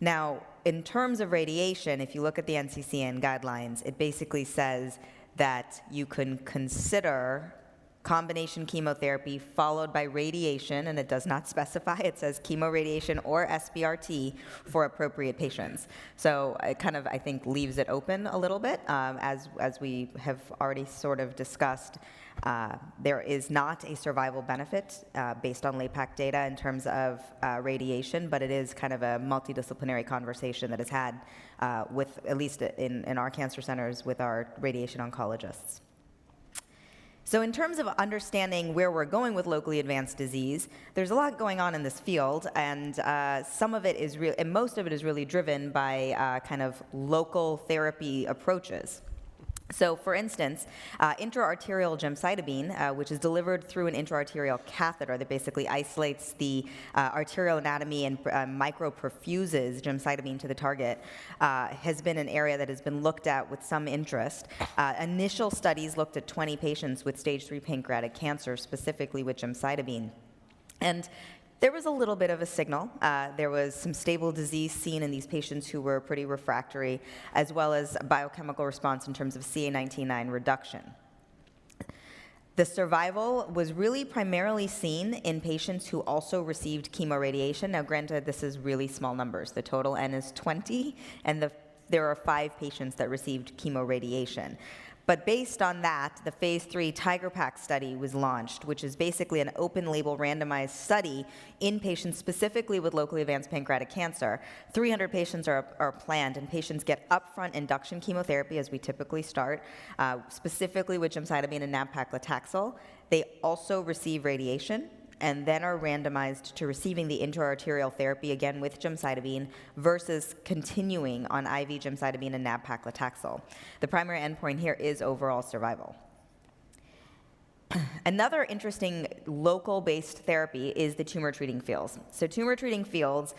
S21: Now, in terms of radiation, if you look at the NCCN guidelines, it basically says that you can consider combination chemotherapy followed by radiation, and it does not specify. It says chemoradiation or SBRT for appropriate patients. So it kind of, I think, leaves it open a little bit. As we have already sort of discussed, there is not a survival benefit based on LAPACT data in terms of radiation, but it is kind of a multidisciplinary conversation that is had with, at least in our cancer centers, with our radiation oncologists. So in terms of understanding where we're going with locally advanced disease, there's a lot going on in this field, and some of it is and most of it is really driven by kind of local therapy approaches. So, for instance, intra-arterial gemcitabine, which is delivered through an intra-arterial catheter that basically isolates the arterial anatomy and microperfuses gemcitabine to the target, has been an area that has been looked at with some interest. Initial studies looked at 20 patients with stage 3 pancreatic cancer, specifically with gemcitabine. And There was a little bit of a signal. There was some stable disease seen in these patients who were pretty refractory, as well as a biochemical response in terms of CA19-9 reduction. The survival was really primarily seen in patients who also received chemoradiation. Now, granted, this is really small numbers. The total N is 20, and there are 5 patients that received chemoradiation. But based on that, the phase 3 TIGER-PaC study was launched, which is basically an open-label randomized study in patients specifically with locally advanced pancreatic cancer. 300 patients are planned, and patients get upfront induction chemotherapy, as we typically start, specifically with gemcitabine and nab-paclitaxel. They also receive radiation, and then are randomized to receiving the intra-arterial therapy, again with gemcitabine, versus continuing on IV gemcitabine and nab-paclitaxel. The primary endpoint here is overall survival. Another interesting local-based therapy is the tumor treating fields. So tumor treating fields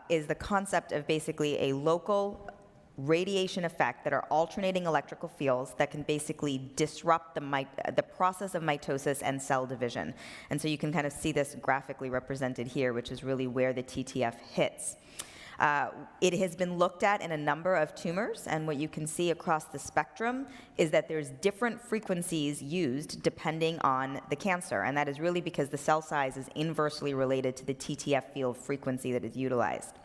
S21: is the concept of basically a local radiation effect that are alternating electrical fields that can basically disrupt the process of mitosis and cell division. And so you can kind of see this graphically represented here, which is really where the TTF hits. It has been looked at in a number of tumors, and what you can see across the spectrum is that there's different frequencies used depending on the cancer, and that is really because the cell size is inversely related to the TTF field frequency that is utilized.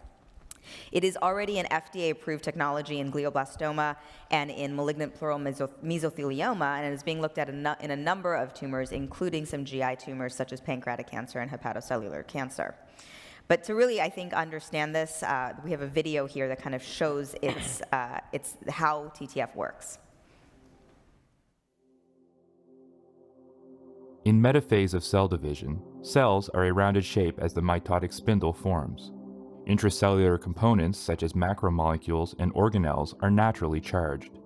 S21: It is already an FDA-approved technology in glioblastoma and in malignant pleural mesothelioma, and it is being looked at in a number of tumors, including some GI tumors such as pancreatic cancer and hepatocellular cancer. But to really, I think, understand this, we have a video here that kind of shows how TTF works.
S2: In metaphase of cell division, cells are a rounded shape as the mitotic spindle forms. Intracellular components, such as macromolecules and organelles, are naturally charged.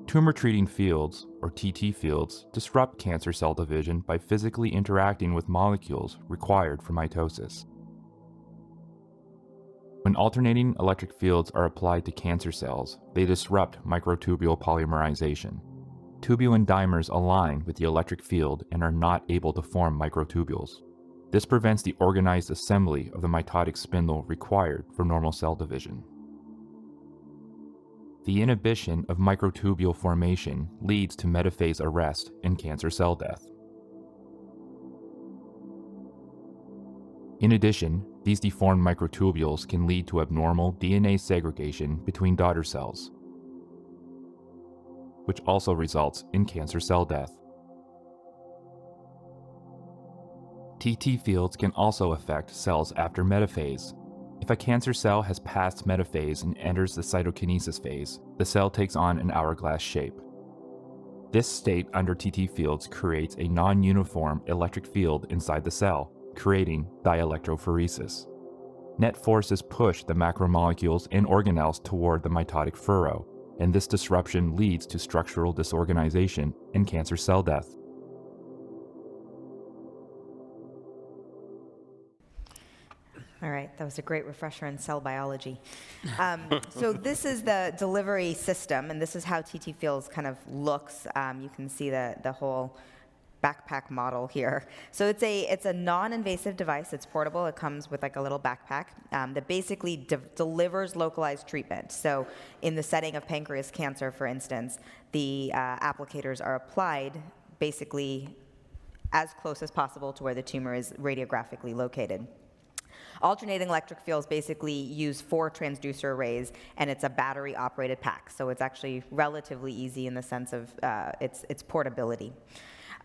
S2: Tumor-treating fields, or TT fields, disrupt cancer cell division by physically interacting with molecules required for mitosis. When alternating electric fields are applied to cancer cells, they disrupt microtubule polymerization. Tubulin dimers align with the electric field and are not able to form microtubules. This prevents the organized assembly of the mitotic spindle required for normal cell division. The inhibition of microtubule formation leads to metaphase arrest and cancer cell death. In addition, these deformed microtubules can lead to abnormal DNA segregation between daughter cells, which also results in cancer cell death. TT fields can also affect cells after metaphase. If a cancer cell has passed metaphase and enters the cytokinesis phase, the cell takes on an hourglass shape. This state under TT fields creates a non-uniform electric field inside the cell, creating dielectrophoresis. Net forces push the macromolecules and organelles toward the mitotic furrow, and this disruption leads to structural disorganization and cancer cell death.
S21: All right, that was a great refresher in cell biology. So this is the delivery system, and this is how TT fields kind of looks. You can see the whole backpack model here. So it's a non-invasive device. It's portable. It comes with like a little backpack that basically delivers localized treatment. So in the setting of pancreas cancer, for instance, the applicators are applied basically as close as possible to where the tumor is radiographically located. Alternating electric fields basically use 4 transducer arrays, and it's a battery-operated pack. So it's actually relatively easy in the sense of its portability.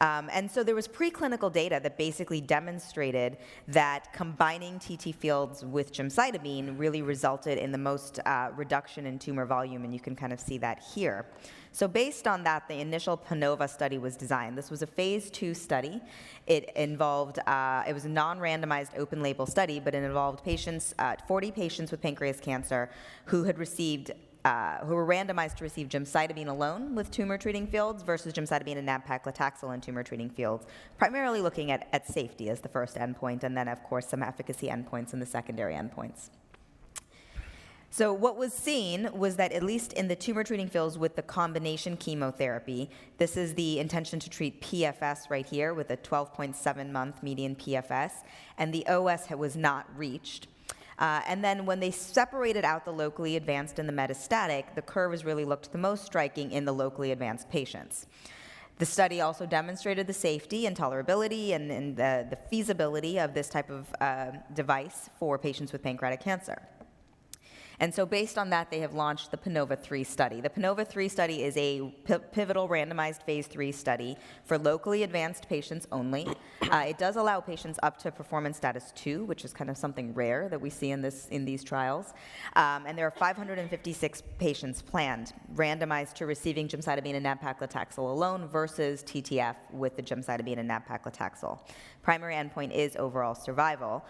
S21: And so there was preclinical data that basically demonstrated that combining TT fields with gemcitabine really resulted in the most reduction in tumor volume, and you can kind of see that here. So based on that, the initial PANOVA study was designed. This was a phase 2 study. It involved, it was a non-randomized open label study, but it involved patients, 40 patients with pancreas cancer who had received who were randomized to receive gemcitabine alone with tumor treating fields versus gemcitabine and nab-paclitaxel in tumor treating fields, primarily looking at safety as the first endpoint, and then of course some efficacy endpoints and the secondary endpoints. So what was seen was that at least in the tumor treating fields with the combination chemotherapy, this is the intention to treat PFS right here with a 12.7-month median PFS, and the OS was not reached. And then when they separated out the locally advanced and the metastatic, the curves really looked the most striking in the locally advanced patients. The study also demonstrated the safety and tolerability and the feasibility of this type of device for patients with pancreatic cancer. And so based on that, they have launched the PANOVA-3 study. The PANOVA-3 study is a pivotal randomized phase 3 study for locally advanced patients only. It does allow patients up to performance status 2, which is kind of something rare that we see in these trials. And there are 556 patients planned, randomized to receiving gemcitabine and nab-paclitaxel alone versus TTF with the gemcitabine and nab-paclitaxel. Primary endpoint is overall survival.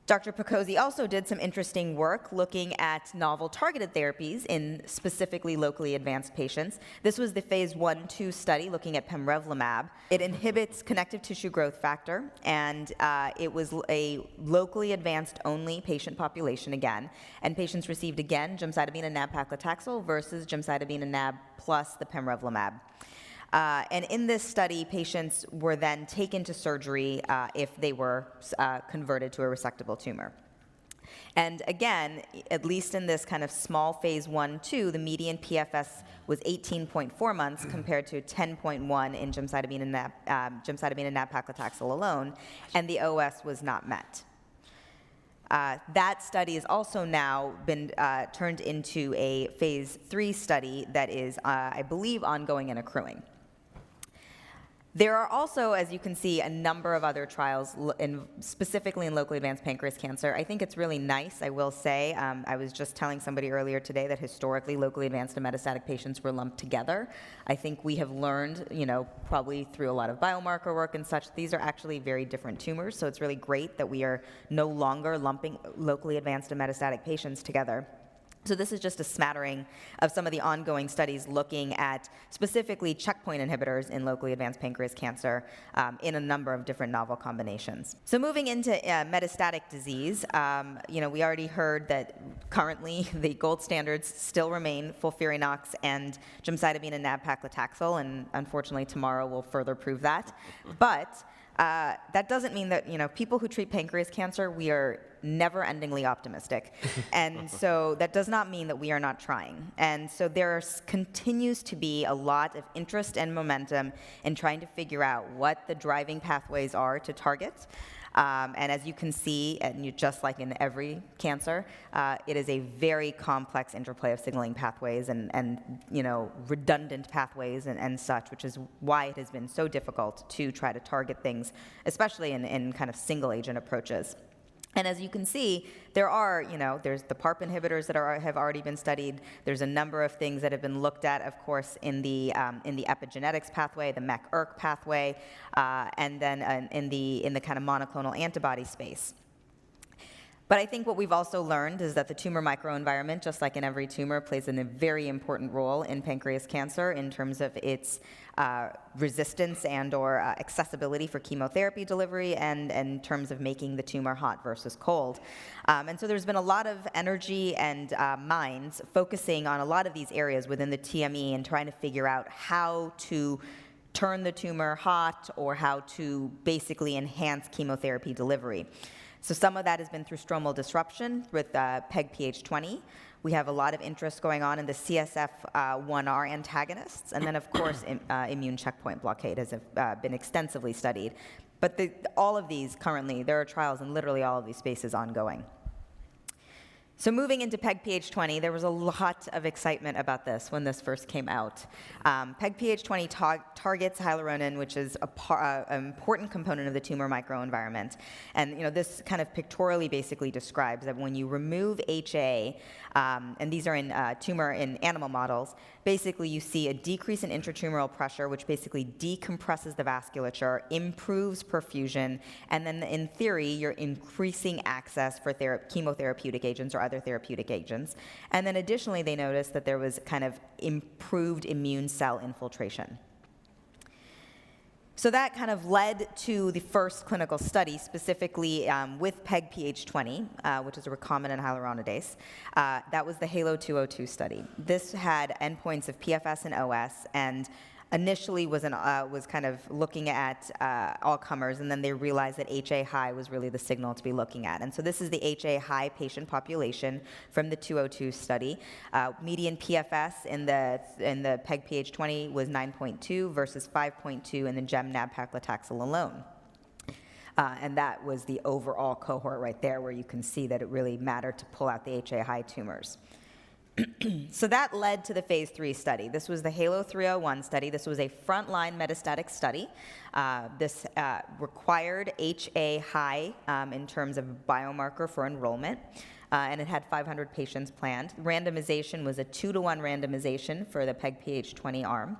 S21: Dr. Picozzi also did some interesting work looking at novel targeted therapies in specifically locally advanced patients. This was the phase 1/2 study looking at pamrevlimab. It inhibits connective tissue growth factor, and it was a locally advanced only patient population again. And patients received again gemcitabine and nab-paclitaxel versus gemcitabine and nab plus the pamrevlimab. And in this study, patients were then taken to surgery if they were converted to a resectable tumor. And again, at least in this kind of small phase 1/2, the median PFS was 18.4 months compared to 10.1 in gemcitabine and nab-paclitaxel alone, and the OS was not met. That study has also now been turned into a phase 3 study that is, I believe, ongoing and accruing. There are also, as you can see, a number of other trials, specifically in locally advanced pancreas cancer. I think it's really nice, I will say. I was just telling somebody earlier today that historically locally advanced and metastatic patients were lumped together. I think we have learned, probably through a lot of biomarker work and such, these are actually very different tumors, so it's really great that we are no longer lumping locally advanced and metastatic patients together. So this is just a smattering of some of the ongoing studies looking at specifically checkpoint inhibitors in locally advanced pancreas cancer in a number of different novel combinations. So moving into metastatic disease, we already heard that currently the gold standards still remain FOLFIRINOX and gemcitabine and nab-paclitaxel, and unfortunately tomorrow will further prove that. But that doesn't mean that, people who treat pancreas cancer, we are never-endingly optimistic. And so that does not mean that we are not trying. And so there continues to be a lot of interest and momentum in trying to figure out what the driving pathways are to target. And as you can see, just like in every cancer, it is a very complex interplay of signaling pathways and redundant pathways and such, which is why it has been so difficult to try to target things, especially in kind of single agent approaches. And as you can see, there are, there's the PARP inhibitors that have already been studied. There's a number of things that have been looked at, of course, in the epigenetics pathway, the MEK-ERK pathway, and then in the kind of monoclonal antibody space. But I think what we've also learned is that the tumor microenvironment, just like in every tumor, plays a very important role in pancreas cancer in terms of its resistance and or accessibility for chemotherapy delivery and in terms of making the tumor hot versus cold. And so there's been a lot of energy and minds focusing on a lot of these areas within the TME and trying to figure out how to turn the tumor hot or how to basically enhance chemotherapy delivery. So some of that has been through stromal disruption with PEG-PH20. We have a lot of interest going on in the CSF1R antagonists. And then, of course, immune checkpoint blockade has been extensively studied. But all of these currently, there are trials in literally all of these spaces ongoing. So moving into PEG-PH20, there was a lot of excitement about this when this first came out. PEG-PH20 targets hyaluronan, which is an important component of the tumor microenvironment. And this kind of pictorially basically describes that when you remove HA, and these are in tumor in animal models, basically you see a decrease in intratumoral pressure, which basically decompresses the vasculature, improves perfusion, and then in theory, you're increasing access for chemotherapeutic agents or other therapeutic agents. And then additionally, they noticed that there was kind of improved immune cell infiltration. So that kind of led to the first clinical study, specifically with PEG-PH20, which is a recombinant hyaluronidase. That was the HALO 202 study. This had endpoints of PFS and OS, and initially was kind of looking at all comers, and then they realized that HA high was really the signal to be looking at. And so this is the HA high patient population from the 202 study. Median PFS in the PEG-PH20 was 9.2 versus 5.2 in the gem-nab-paclitaxel alone. And that was the overall cohort right there, where you can see that it really mattered to pull out the HA high tumors. So that led to the phase 3 study. This was the HALO 301 study. This was a frontline metastatic study. This required HA high in terms of biomarker for enrollment, and it had 500 patients planned. Randomization was a 2-to-1 randomization for the PEG-PH20 arm,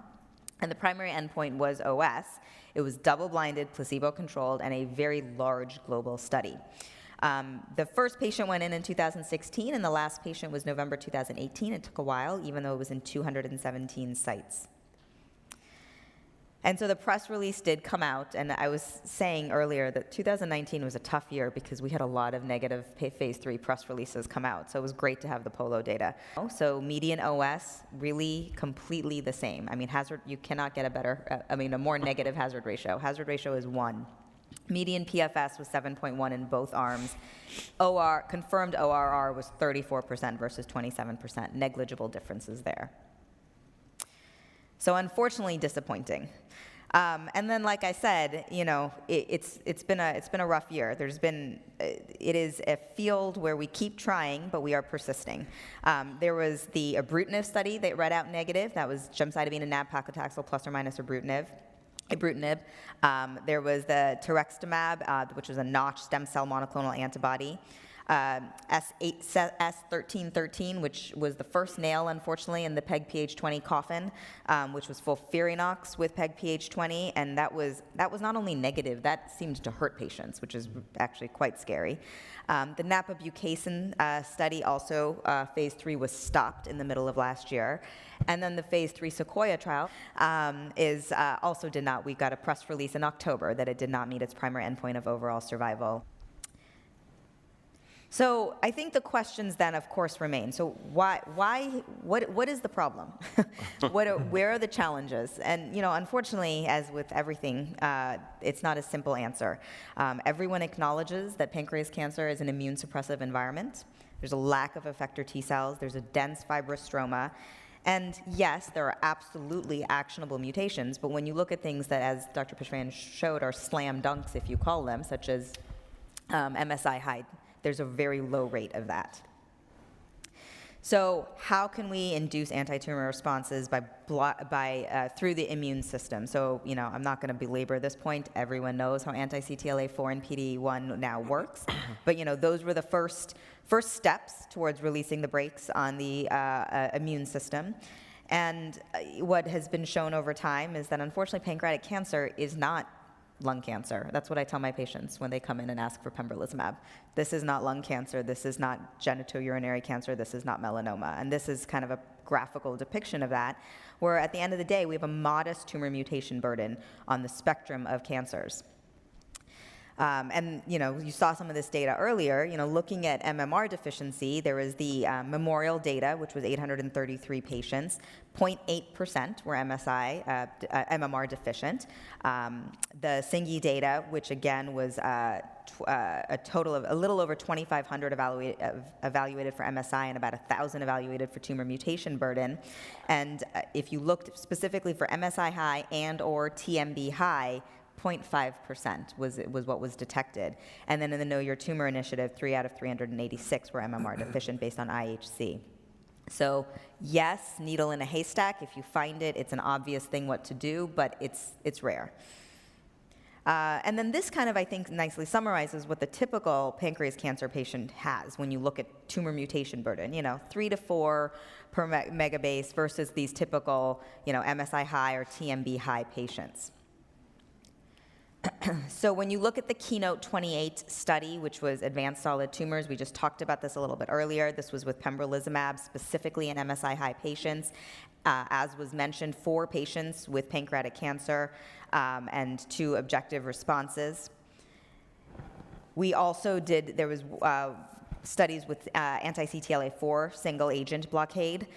S21: and the primary endpoint was OS. It was double-blinded, placebo-controlled, and a very large global study. The first patient went in 2016, and the last patient was November 2018. It took a while, even though it was in 217 sites. And so the press release did come out, and I was saying earlier that 2019 was a tough year because we had a lot of negative phase 3 press releases come out, so it was great to have the POLO data. So median OS, really completely the same. I mean, you cannot get a more negative hazard ratio. Hazard ratio is 1. Median PFS was 7.1 in both arms. Confirmed ORR was 34% versus 27%. Negligible differences there. So unfortunately disappointing. And then, like I said, it's been a rough year. It is a field where we keep trying, but we are persisting. There was the ibrutinib study that read out negative. That was gemcitabine and nab-paclitaxel plus or minus ibrutinib. There was the tirextumab, which was a Notch stem cell monoclonal antibody. S1313, which was the first nail, unfortunately, in the PEG-PH20 coffin, which was FOLFIRINOX with PEG-PH20, and that was not only negative, that seemed to hurt patients, which is actually quite scary. The napabucasin study also, phase 3 was stopped in the middle of last year. And then the phase 3 Sequoia trial we got a press release in October that it did not meet its primary endpoint of overall survival. So I think the questions then, of course, remain. So what is the problem? Where are the challenges? And, unfortunately, as with everything, it's not a simple answer. Everyone acknowledges that pancreas cancer is an immune suppressive environment. There's a lack of effector T cells. There's a dense fibrostroma. And yes, there are absolutely actionable mutations, but when you look at things that, as Dr. Pishran showed, are slam dunks, if you call them, such as MSI high, there's a very low rate of that. So how can we induce anti-tumor responses through the immune system? So, I'm not going to belabor this point. Everyone knows how anti-CTLA-4 and PD-1 now works. But, those were the first steps towards releasing the brakes on the immune system. And what has been shown over time is that, unfortunately, pancreatic cancer is not lung cancer. That's what I tell my patients when they come in and ask for pembrolizumab. This is not lung cancer. This is not genitourinary cancer. This is not melanoma. And this is kind of a graphical depiction of that, where at the end of the day, we have a modest tumor mutation burden on the spectrum of cancers. And, you saw some of this data earlier. Looking at MMR deficiency, there was the Memorial data, which was 833 patients. 0.8% were MMR deficient. The Singi data, which again was a total of a little over 2,500 evaluated for MSI and about 1,000 evaluated for tumor mutation burden. And if you looked specifically for MSI high and or TMB high, 0.5% was what was detected. And then in the Know Your Tumor initiative, 3 out of 386 were MMR deficient based on IHC. So yes, needle in a haystack. If you find it, it's an obvious thing what to do, but it's rare. And then this kind of, I think, nicely summarizes what the typical pancreas cancer patient has when you look at tumor mutation burden, 3 to 4 per megabase versus these typical, MSI high or TMB high patients. So when you look at the Keynote 28 study, which was advanced solid tumors, we just talked about this a little bit earlier. This was with pembrolizumab, specifically in MSI high patients. As was mentioned, 4 patients with pancreatic cancer and 2 objective responses. We also did, there was studies with anti-CTLA-4 single agent blockade.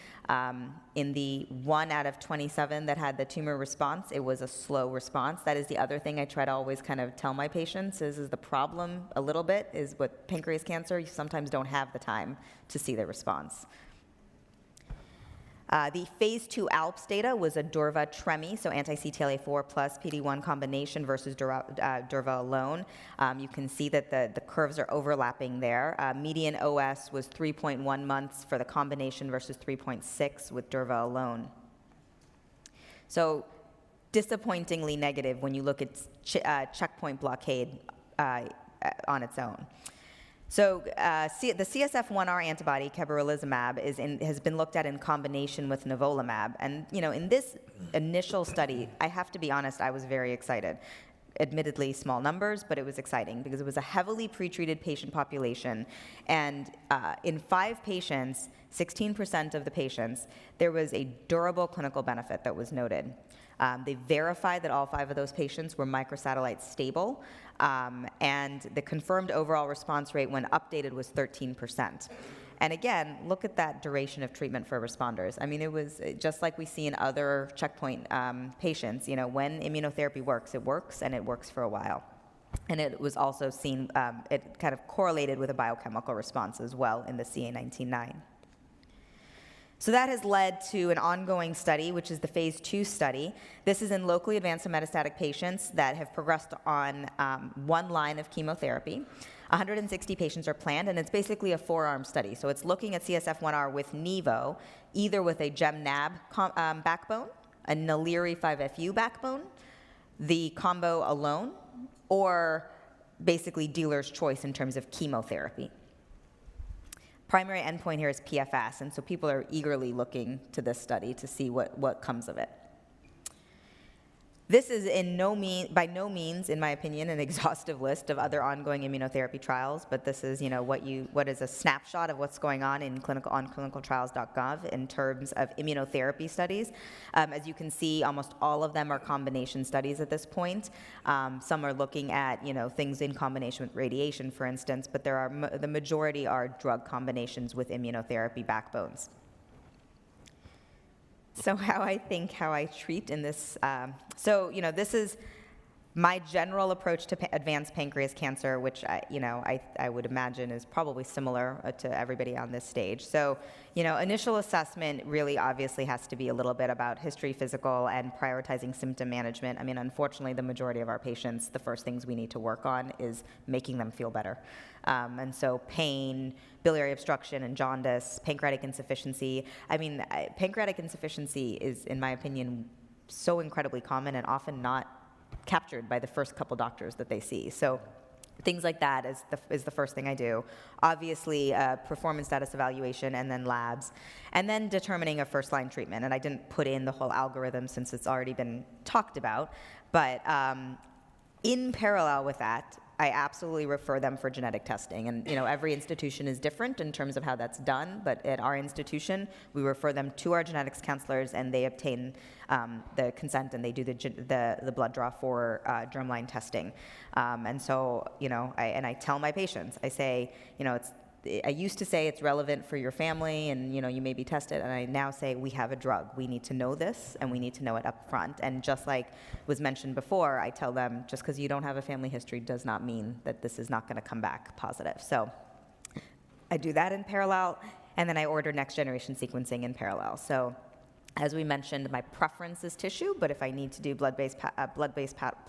S21: In the 1 out of 27 that had the tumor response, it was a slow response. That is the other thing I try to always kind of tell my patients is the problem a little bit is with pancreas cancer, you sometimes don't have the time to see the response. The phase 2 ALPS data was a durva-tremi, so anti-CTLA-4 plus PD-1 combination versus durva alone. You can see that the curves are overlapping there. Median OS was 3.1 months for the combination versus 3.6 with durva alone. So disappointingly negative when you look at checkpoint blockade on its own. So the CSF1R antibody, kebrelizumab, has been looked at in combination with nivolumab. And in this initial study, I have to be honest, I was very excited. Admittedly, small numbers, but it was exciting because it was a heavily pretreated patient population. And in 5 patients, 16% of the patients, there was a durable clinical benefit that was noted. They verified that all 5 of those patients were microsatellite stable, and the confirmed overall response rate when updated was 13%. And again, look at that duration of treatment for responders. I mean, it was just like we see in other checkpoint patients. When immunotherapy works, and it works for a while. And it was also seen, it kind of correlated with a biochemical response as well in the CA19-9. So that has led to an ongoing study, which is the phase 2 study. This is in locally advanced and metastatic patients that have progressed on 1 line of chemotherapy. 160 patients are planned, and it's basically a 4-arm study. So it's looking at CSF1R with Nivo, either with a Gem-Nab backbone, a nal-IRI 5-FU backbone, the combo alone, or basically dealer's choice in terms of chemotherapy. Primary endpoint here is PFS, and so people are eagerly looking to this study to see what comes of it. This is by no means, in my opinion, an exhaustive list of other ongoing immunotherapy trials, but this is what is a snapshot of what's going on clinicaltrials.gov in terms of immunotherapy studies. As you can see, almost all of them are combination studies at this point. Some are looking at things in combination with radiation, for instance, but the majority are drug combinations with immunotherapy backbones. So how I treat in this, this is my general approach to advanced pancreas cancer, which I would imagine is probably similar to everybody on this stage. So, initial assessment really obviously has to be a little bit about history, physical, and prioritizing symptom management. I mean, unfortunately, the majority of our patients, the first things we need to work on is making them feel better. And so pain, biliary obstruction, and jaundice, pancreatic insufficiency. I mean, pancreatic insufficiency is, in my opinion, so incredibly common and often not captured by the first couple doctors that they see. So things like that is the first thing I do. Obviously, performance status evaluation and then labs, and then determining a first-line treatment. And I didn't put in the whole algorithm since it's already been talked about, but in parallel with that, I absolutely refer them for genetic testing. And every institution is different in terms of how that's done, but at our institution, we refer them to our genetics counselors, and they obtain the consent, and they do the blood draw for germline testing. And so, I tell my patients, I say, I used to say it's relevant for your family and you may be tested, and I now say we have a drug. We need to know this, and we need to know it up front. And just like was mentioned before, I tell them just because you don't have a family history does not mean that this is not going to come back positive. So I do that in parallel, and then I order next generation sequencing in parallel. So as we mentioned, my preference is tissue, but if I need to do blood-based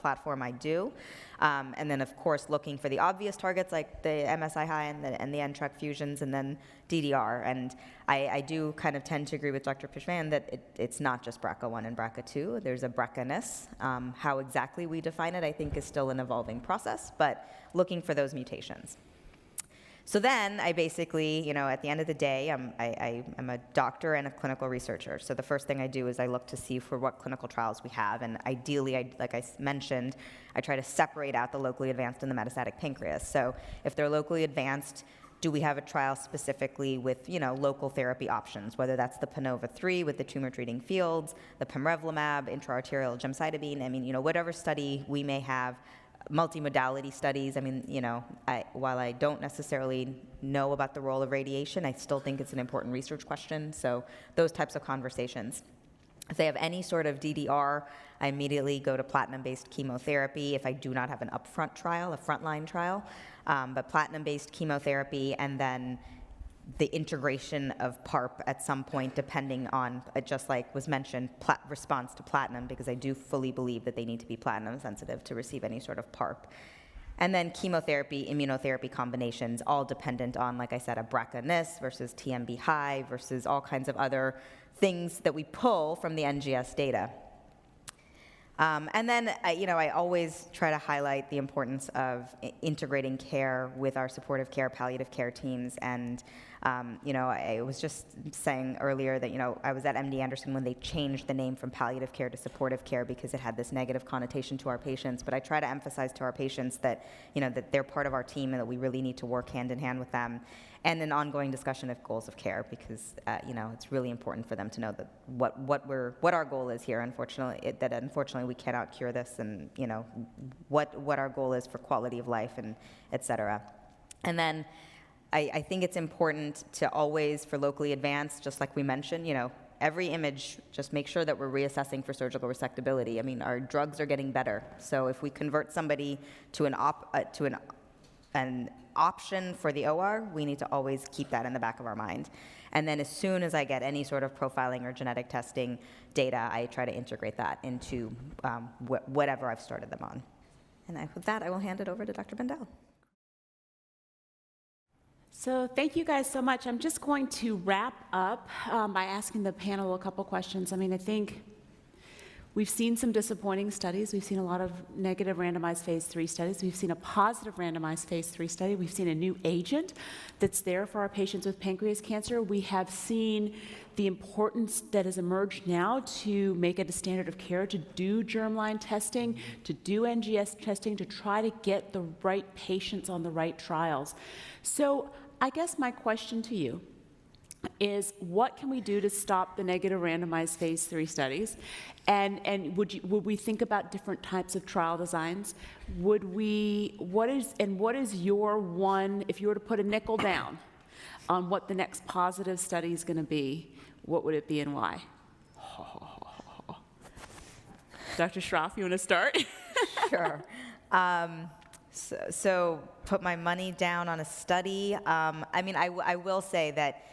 S21: platform, I do. And then, of course, looking for the obvious targets like the MSI high and the NTRK fusions, and then DDR. And I do kind of tend to agree with Dr. Pishman that it's not just BRCA1 and BRCA2. There's a BRCA-ness. How exactly we define it, I think, is still an evolving process, but looking for those mutations. So then I basically, at the end of the day, I'm a doctor and a clinical researcher. So the first thing I do is I look to see for what clinical trials we have. And ideally, like I mentioned, I try to separate out the locally advanced and the metastatic pancreas. So if they're locally advanced, Do we have a trial specifically with, local therapy options, whether that's the PANOVA-3 with the tumor treating fields, the pamrevlimab, intraarterial gemcitabine, whatever study we may have, multimodality studies. While I don't necessarily know about the role of radiation, I still think it's an important research question, so those types of conversations. If they have any sort of DDR, I immediately go to platinum-based chemotherapy if I do not have an upfront trial, a frontline trial. But platinum-based chemotherapy, and then the integration of PARP at some point, depending on, just like was mentioned, response to platinum, because I do fully believe that they need to be platinum sensitive to receive any sort of PARP. And then chemotherapy, immunotherapy combinations, all dependent on, like I said, a BRCA-NIS versus TMB high versus all kinds of other things that we pull from the NGS data. And then, I always try to highlight the importance of integrating care with our supportive care, palliative care teams. And, I was just saying earlier that, I was at MD Anderson when they changed the name from palliative care to supportive care because it had this negative connotation to our patients. But I try to emphasize to our patients that, that they're part of our team and that we really need to work hand in hand with them. And an ongoing discussion of goals of care, because it's really important for them to know that what our goal is here. Unfortunately we cannot cure this, and what our goal is for quality of life, and et cetera. And then I think it's important to always, for locally advanced, just like we mentioned, every image, just make sure that we're reassessing for surgical resectability. Our drugs are getting better, so if we convert somebody to an option for the OR, we need to always keep that in the back of our mind. And then as soon as I get any sort of profiling or genetic testing data, I try to integrate that into whatever I've started them on. And with that, I will hand it over to Dr. Bendel.
S1: So thank you guys so much. I'm just going to wrap up by asking the panel a couple questions. I think we've seen some disappointing studies. We've seen a lot of negative randomized phase 3 studies. We've seen a positive randomized phase 3 study. We've seen a new agent that's there for our patients with pancreas cancer. We have seen the importance that has emerged now to make it a standard of care to do germline testing, to do NGS testing, to try to get the right patients on the right trials. So I guess my question to you is, what can we do to stop the negative randomized phase 3 studies? And would we think about different types of trial designs? What is your one, if you were to put a nickel down on what the next positive study is going to be, what would it be and why? Dr. Schroff, you want to start?
S21: Sure. So put my money down on a study. I will say that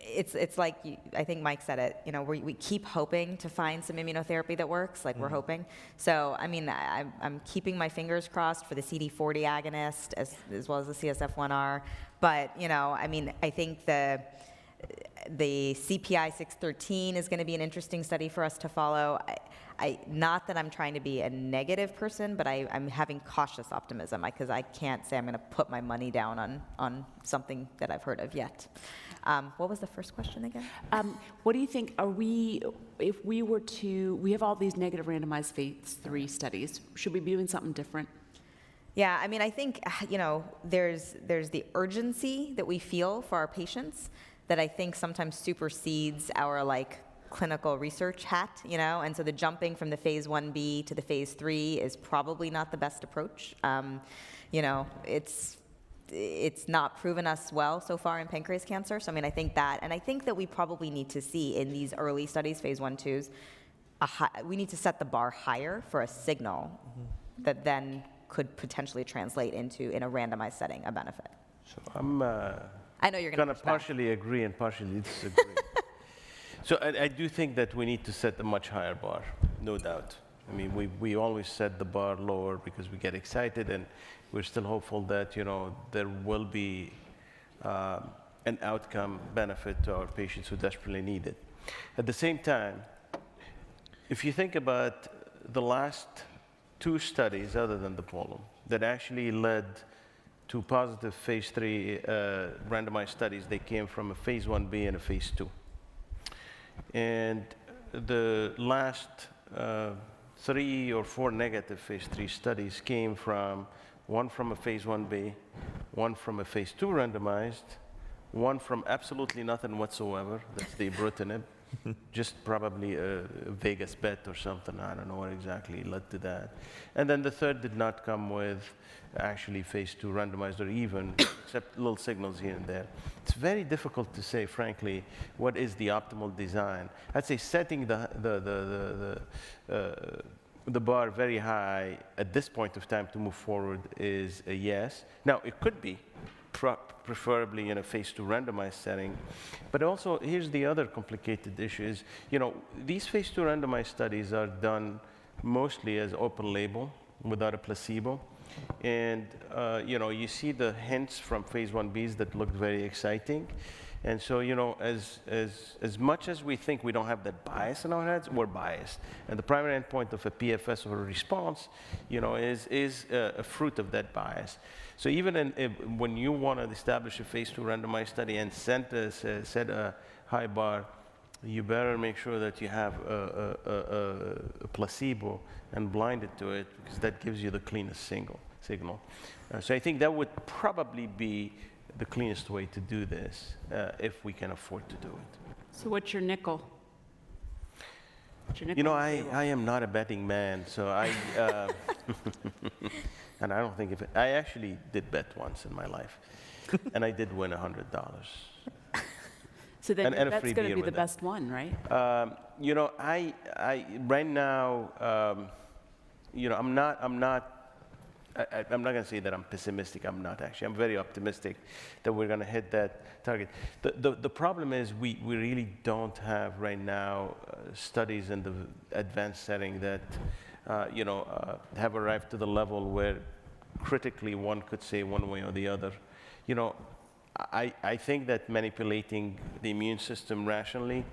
S21: it's like, I think Mike said it, we keep hoping to find some immunotherapy that works, like we're hoping. So, I'm keeping my fingers crossed for the CD40 agonist as well as the CSF1R. But, I think the CPI 613 is going to be an interesting study for us to follow. Not that I'm trying to be a negative person, but I'm having cautious optimism, because I can't say I'm going to put my money down on something that I've heard of yet. What was the first question again?
S1: What do you think, if we were to, we have all these negative randomized phase 3 studies, should we be doing something different?
S21: Yeah, I think, there's the urgency that we feel for our patients that I think sometimes supersedes our clinical research hat, and so the jumping from the phase 1B to the phase 3 is probably not the best approach. It's not proven us well so far in pancreas cancer. So I think that, and I think that we probably need to see in these early studies, phase 1, 2s, we need to set the bar higher for a signal that then could potentially translate into, in a randomized setting, a benefit.
S20: So I know you're going to partially agree and partially disagree. So I do think that we need to set a much higher bar, no doubt. We always set the bar lower because we get excited, and we're still hopeful that, there will be an outcome benefit to our patients who desperately need it. At the same time, if you think about the last 2 studies other than the pollen that actually led to positive phase 3 randomized studies, they came from a phase 1B and a phase 2. And the last 3 or 4 negative phase 3 studies came from one from a phase 1B, one from a phase 2 randomized, one from absolutely nothing whatsoever, that's the ibrutinib, just probably a Vegas bet or something, I don't know what exactly led to that. And then the third did not come with actually phase 2 randomized or even, except little signals here and there. It's very difficult to say, frankly, what is the optimal design. I'd say setting the bar very high at this point of time to move forward is a yes. Now, it could be preferably in a phase 2 randomized setting. But also, here's the other complicated issue is, these phase 2 randomized studies are done mostly as open label without a placebo. And, you see the hints from phase 1Bs that look very exciting. And so, as much as we think we don't have that bias in our heads, we're biased. And the primary endpoint of a PFS or a response, is a fruit of that bias. So even when you want to establish a phase 2 randomized study and set a high bar, you better make sure that you have a placebo and blind it to it, because that gives you the cleanest signal. So I think that would probably be the cleanest way to do this, if we can afford to do it.
S1: So what's your nickel?
S20: I am not a betting man, so and I don't think I actually did bet once in my life, and I did win $100.
S1: So then that's going to be the best one, right?
S20: I right now, I'm not going to say that I'm pessimistic. I'm not actually. I'm very optimistic that we're going to hit that target. The problem is we really don't have right now studies in the advanced setting that have arrived to the level where critically one could say one way or the other. I think that manipulating the immune system rationally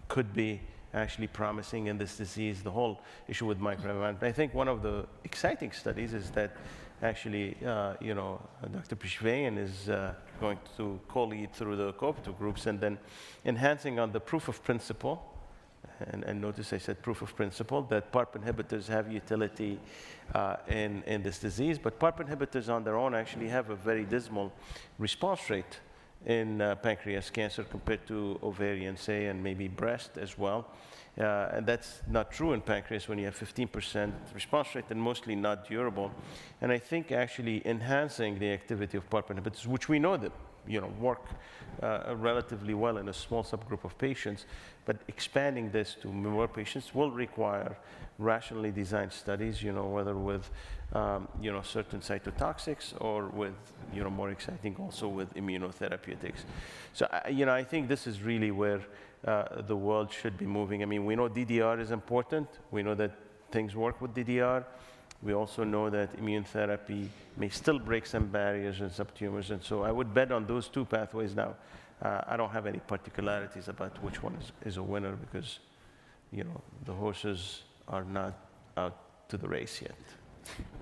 S20: could be actually promising in this disease, the whole issue with microenvironment. I think one of the exciting studies is that actually, Dr. Pishwayan is going to co-lead through the cooperative groups and then enhancing on the proof of principle. And notice I said proof of principle, that PARP inhibitors have utility in this disease, but PARP inhibitors on their own actually have a very dismal response rate in pancreas cancer compared to ovarian, say, and maybe breast as well. And that's not true in pancreas when you have 15% response rate and mostly not durable. And I think actually enhancing the activity of PARP inhibitors, which we know that work relatively well in a small subgroup of patients, but expanding this to more patients will require rationally designed studies, whether with certain cytotoxics or with more exciting also with immunotherapeutics. So I think this is really where the world should be moving. I mean, we know DDR is important. We know that things work with DDR. We also know that immune therapy may still break some barriers in some tumors, and so I would bet on those two pathways now. I don't have any particularities about which one is a winner because, the horses are not out to the race yet.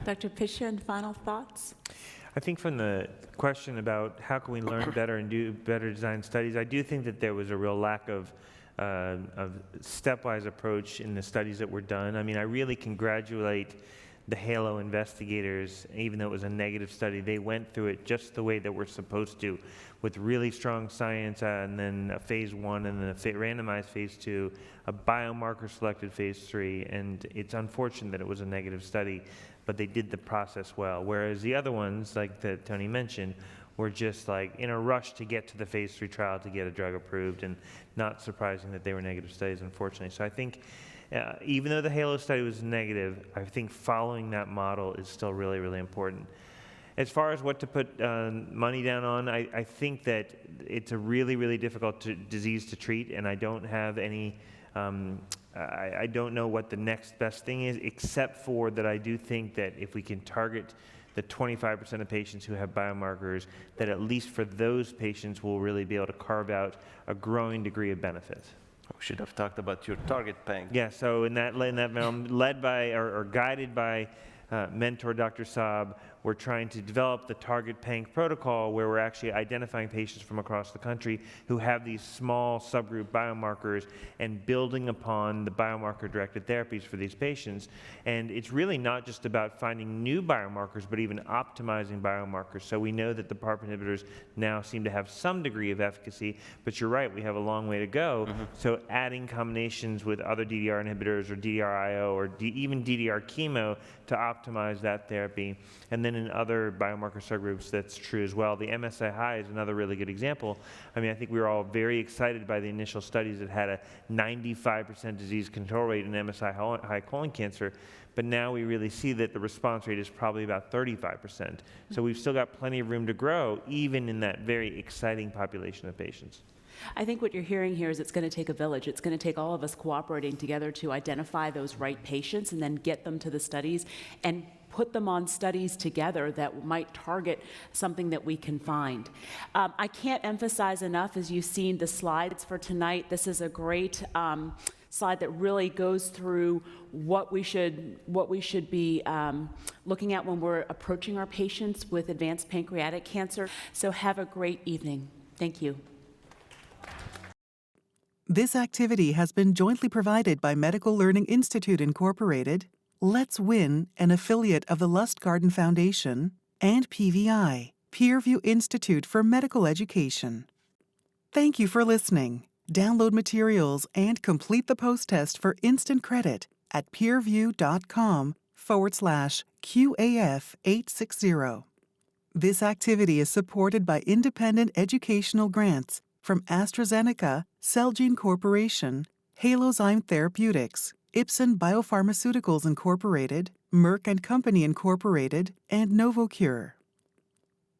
S1: Dr. Pishwayan, final thoughts?
S3: I think from the question about how can we learn better and do better design studies, I do think that there was a real lack of stepwise approach in the studies that were done. I mean, I really congratulate the HALO investigators. Even though it was a negative study, they went through it just the way that we're supposed to, with really strong science, and then a phase 1, and then a randomized phase 2, a biomarker-selected phase 3, and it's unfortunate that it was a negative study, but they did the process well. Whereas the other ones, like that Tony mentioned, were just like in a rush to get to the phase 3 trial to get a drug approved, and not surprising that they were negative studies, unfortunately. So I think even though the HALO study was negative, I think following that model is still really, really important. As far as what to put money down on, I think that it's a really, really difficult disease to treat, and I don't have any, I don't know what the next best thing is, except for that I do think that if we can target the 25% of patients who have biomarkers, that at least for those patients we'll really be able to carve out a growing degree of benefit.
S20: We should have talked about your target bank.
S3: Yeah, so in that realm, led by or guided by mentor Dr. Saab, we're trying to develop the Target Panc protocol where we're actually identifying patients from across the country who have these small subgroup biomarkers and building upon the biomarker-directed therapies for these patients. And it's really not just about finding new biomarkers, but even optimizing biomarkers. So we know that the PARP inhibitors now seem to have some degree of efficacy, but you're right, we have a long way to go. So adding combinations with other DDR inhibitors or DDR-IO or even DDR chemo to optimize that therapy. And then in other biomarker subgroups, that's true as well. The MSI high is another really good example. I mean, I think we were all very excited by the initial studies that had a 95% disease control rate in MSI high colon cancer, but now we really see that the response rate is probably about 35%. So we've still got plenty of room to grow, even in that very exciting population of patients.
S1: I think what you're hearing here is it's going to take a village. It's going to take all of us cooperating together to identify those right patients and then get them to the studies and put them on studies together that might target something that we can find. I can't emphasize enough, as you've seen the slides for tonight, this is a great slide that really goes through what we should be looking at when we're approaching our patients with advanced pancreatic cancer. So have a great evening. Thank you.
S8: This activity has been jointly provided by Medical Learning Institute, Incorporated, Let's Win, an affiliate of the Lustgarten Foundation, and PVI, Peerview Institute for Medical Education. Thank you for listening. Download materials and complete the post-test for instant credit at peerview.com/QAF860. This activity is supported by independent educational grants from AstraZeneca, Celgene Corporation, Halozyme Therapeutics, Ipsen Biopharmaceuticals Incorporated, Merck & Company Incorporated, and Novocure.